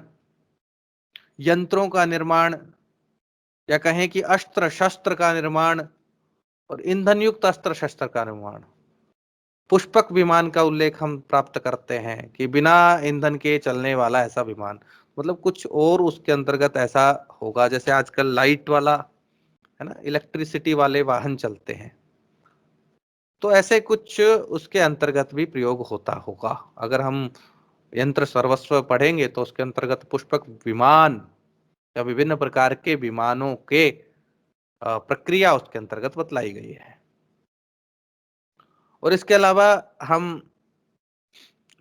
यंत्रों का निर्माण, या कहें कि अस्त्र शस्त्र का निर्माण और ईंधन युक्त अस्त्र शस्त्र का निर्माण। पुष्पक विमान का उल्लेख हम प्राप्त करते हैं कि बिना ईंधन के चलने वाला ऐसा विमान, मतलब कुछ और उसके अंतर्गत ऐसा होगा, जैसे आजकल लाइट वाला है ना, इलेक्ट्रिसिटी वाले वाहन चलते हैं, तो ऐसे कुछ उसके अंतर्गत भी प्रयोग होता होगा। अगर हम यंत्र सर्वस्व पढ़ेंगे तो उसके अंतर्गत पुष्पक विमान या विभिन्न प्रकार के विमानों के प्रक्रिया उसके अंतर्गत बतलाई गई है। और इसके अलावा हम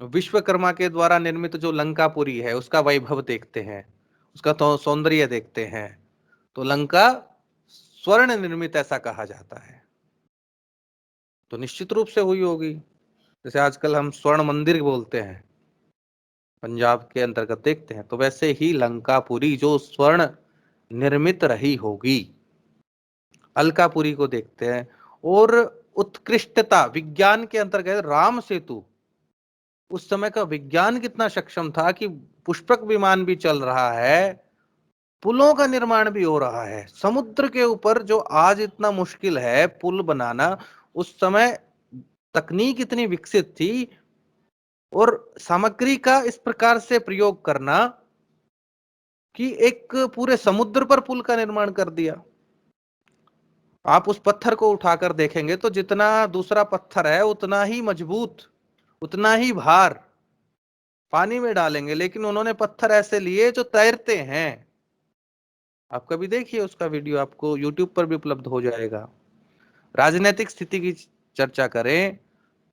विश्वकर्मा के द्वारा निर्मित जो लंकापुरी है उसका वैभव देखते हैं, उसका तो सौंदर्य देखते हैं, तो लंका स्वर्ण निर्मित ऐसा कहा जाता है, तो निश्चित रूप से हुई होगी। जैसे आजकल हम स्वर्ण मंदिर बोलते हैं, पंजाब के अंतर्गत देखते हैं, तो वैसे ही लंकापुरी जो स्वर्ण निर्मित रही होगी। अलकापुरी को देखते हैं। और उत्कृष्टता विज्ञान के अंतर्गत राम सेतु, उस समय का विज्ञान कितना सक्षम था कि पुष्पक विमान भी चल रहा है, पुलों का निर्माण भी हो रहा है। समुद्र के ऊपर जो आज इतना मुश्किल है पुल बनाना, उस समय तकनीक इतनी विकसित थी और सामग्री का इस प्रकार से प्रयोग करना कि एक पूरे समुद्र पर पुल का निर्माण कर दिया। आप उस पत्थर को उठाकर देखेंगे तो जितना दूसरा पत्थर है उतना ही मजबूत, उतना ही भार पानी में डालेंगे, लेकिन उन्होंने पत्थर ऐसे लिए जो तैरते हैं। आप कभी देखिए उसका वीडियो, आपको YouTube पर भी उपलब्ध हो जाएगा। राजनीतिक स्थिति की चर्चा करें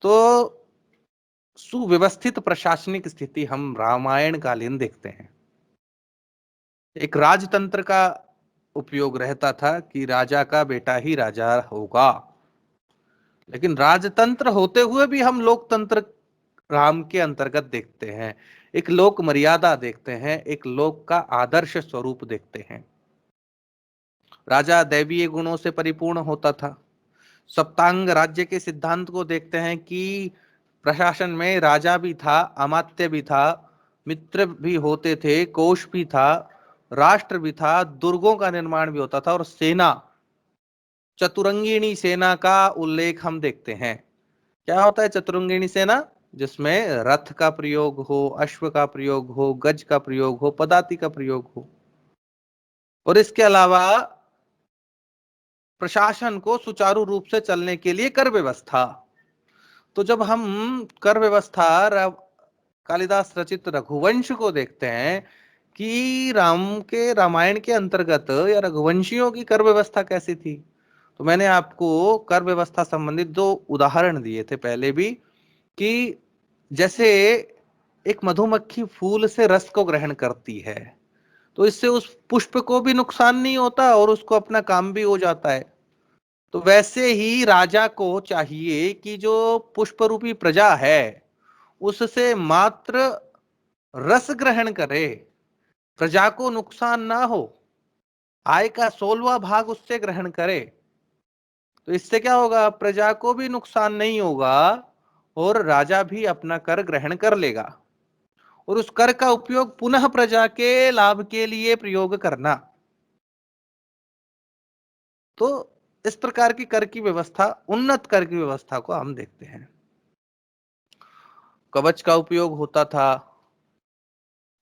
तो सुव्यवस्थित प्रशासनिक स्थिति हम रामायण कालीन देखते हैं। एक राजतंत्र का उपयोग रहता था कि राजा का बेटा ही राजा होगा, लेकिन राजतंत्र होते हुए भी हम लोकतंत्र राम के अंतर्गत देखते हैं। एक लोक मर्यादा देखते हैं, एक लोक का आदर्श स्वरूप देखते हैं। राजा दैवीय गुणों से परिपूर्ण होता था। सप्तांग राज्य के सिद्धांत को देखते हैं कि प्रशासन में राजा भी था, अमात्य भी था, मित्र भी होते थे, कोष भी था, राष्ट्र भी था, दुर्गों का निर्माण भी होता था, और सेना, चतुरंगिणी सेना का उल्लेख हम देखते हैं। क्या होता है चतुरंगिणी सेना? जिसमें रथ का प्रयोग हो, अश्व का प्रयोग हो, गज का प्रयोग हो, पदाति का प्रयोग हो। और इसके अलावा प्रशासन को सुचारू रूप से चलने के लिए कर व्यवस्था। तो जब हम कर व्यवस्था कालिदास रचित रघुवंश को देखते हैं कि रामायण के अंतर्गत या रघुवंशियों की कर व्यवस्था कैसी थी। तो मैंने आपको कर व्यवस्था संबंधित दो उदाहरण दिए थे पहले भी, कि जैसे एक मधुमक्खी फूल से रस को ग्रहण करती है तो इससे उस पुष्प को भी नुकसान नहीं होता और उसको अपना काम भी हो जाता है। तो वैसे ही राजा को चाहिए कि जो पुष्प रूपी प्रजा है उससे मात्र रस ग्रहण करे, प्रजा को नुकसान ना हो, आय का 16वां भाग उससे ग्रहण करे। तो इससे क्या होगा, प्रजा को भी नुकसान नहीं होगा और राजा भी अपना कर ग्रहण कर लेगा और उस कर का उपयोग पुनः प्रजा के लाभ के लिए प्रयोग करना। तो इस प्रकार की कर की व्यवस्था, उन्नत कर की व्यवस्था को हम देखते हैं। कवच का उपयोग होता था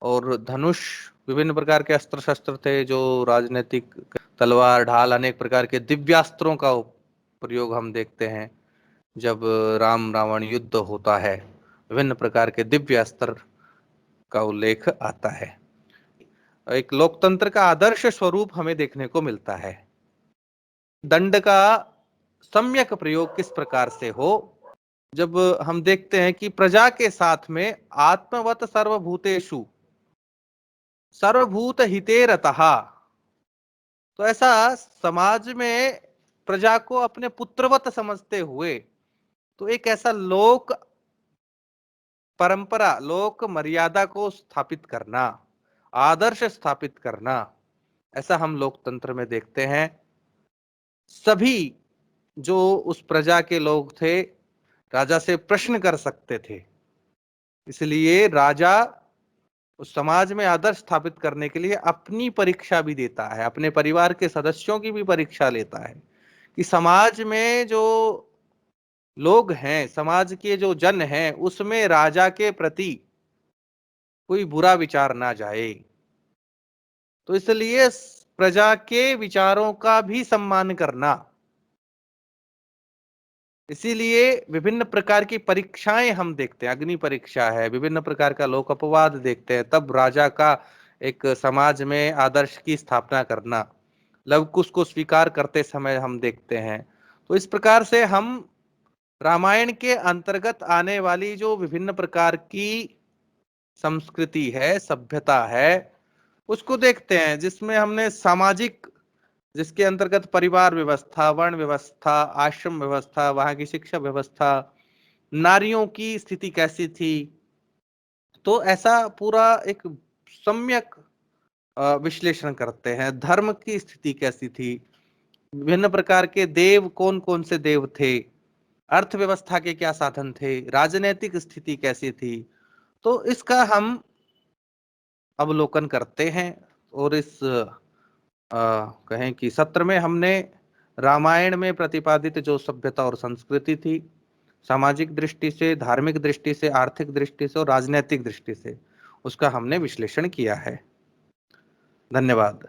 और धनुष, विभिन्न प्रकार के अस्त्र शस्त्र थे जो राजनीतिक, तलवार, ढाल, अनेक प्रकार के दिव्यास्त्रों का प्रयोग हम देखते हैं। जब राम रावण युद्ध होता है विभिन्न प्रकार के दिव्य अस्त्र का उल्लेख आता है। एक लोकतंत्र का आदर्श स्वरूप हमें देखने को मिलता है। दंड का सम्यक प्रयोग किस प्रकार से हो, जब हम देखते हैं कि प्रजा के साथ में आत्मवत सर्वभूतेषु सर्वभूत हिते रतः, तो ऐसा समाज में प्रजा को अपने पुत्रवत समझते हुए, तो एक ऐसा लोक परंपरा, लोक मर्यादा को स्थापित करना, आदर्श स्थापित करना, ऐसा हम लोकतंत्र में देखते हैं। सभी जो उस प्रजा के लोग थे राजा से प्रश्न कर सकते थे, इसलिए राजा उस समाज में आदर्श स्थापित करने के लिए अपनी परीक्षा भी देता है, अपने परिवार के सदस्यों की भी परीक्षा लेता है कि समाज में जो लोग हैं, समाज के जो जन हैं, उसमें राजा के प्रति कोई बुरा विचार ना जाए। तो इसलिए प्रजा के विचारों का भी सम्मान करना, इसीलिए विभिन्न प्रकार की परीक्षाएं हम देखते हैं। अग्नि परीक्षा है, विभिन्न प्रकार का लोक अपवाद देखते हैं, तब राजा का एक समाज में आदर्श की स्थापना करना, लवकुश को स्वीकार करते समय हम देखते हैं। तो इस प्रकार से हम रामायण के अंतर्गत आने वाली जो विभिन्न प्रकार की संस्कृति है, सभ्यता है, उसको देखते हैं, जिसमें हमने सामाजिक, जिसके अंतर्गत परिवार व्यवस्था, वर्ण व्यवस्था, आश्रम व्यवस्था, वहां की शिक्षा व्यवस्था, नारियों की स्थिति कैसी थी, तो ऐसा पूरा एक सम्यक विश्लेषण करते हैं। धर्म की स्थिति कैसी थी, विभिन्न प्रकार के देव कौन कौन से देव थे, अर्थव्यवस्था के क्या साधन थे, राजनीतिक स्थिति कैसी थी, तो इसका हम अवलोकन करते हैं। और इस कहें कि सत्र में हमने रामायण में प्रतिपादित जो सभ्यता और संस्कृति थी, सामाजिक दृष्टि से, धार्मिक दृष्टि से, आर्थिक दृष्टि से और राजनीतिक दृष्टि से, उसका हमने विश्लेषण किया है। धन्यवाद।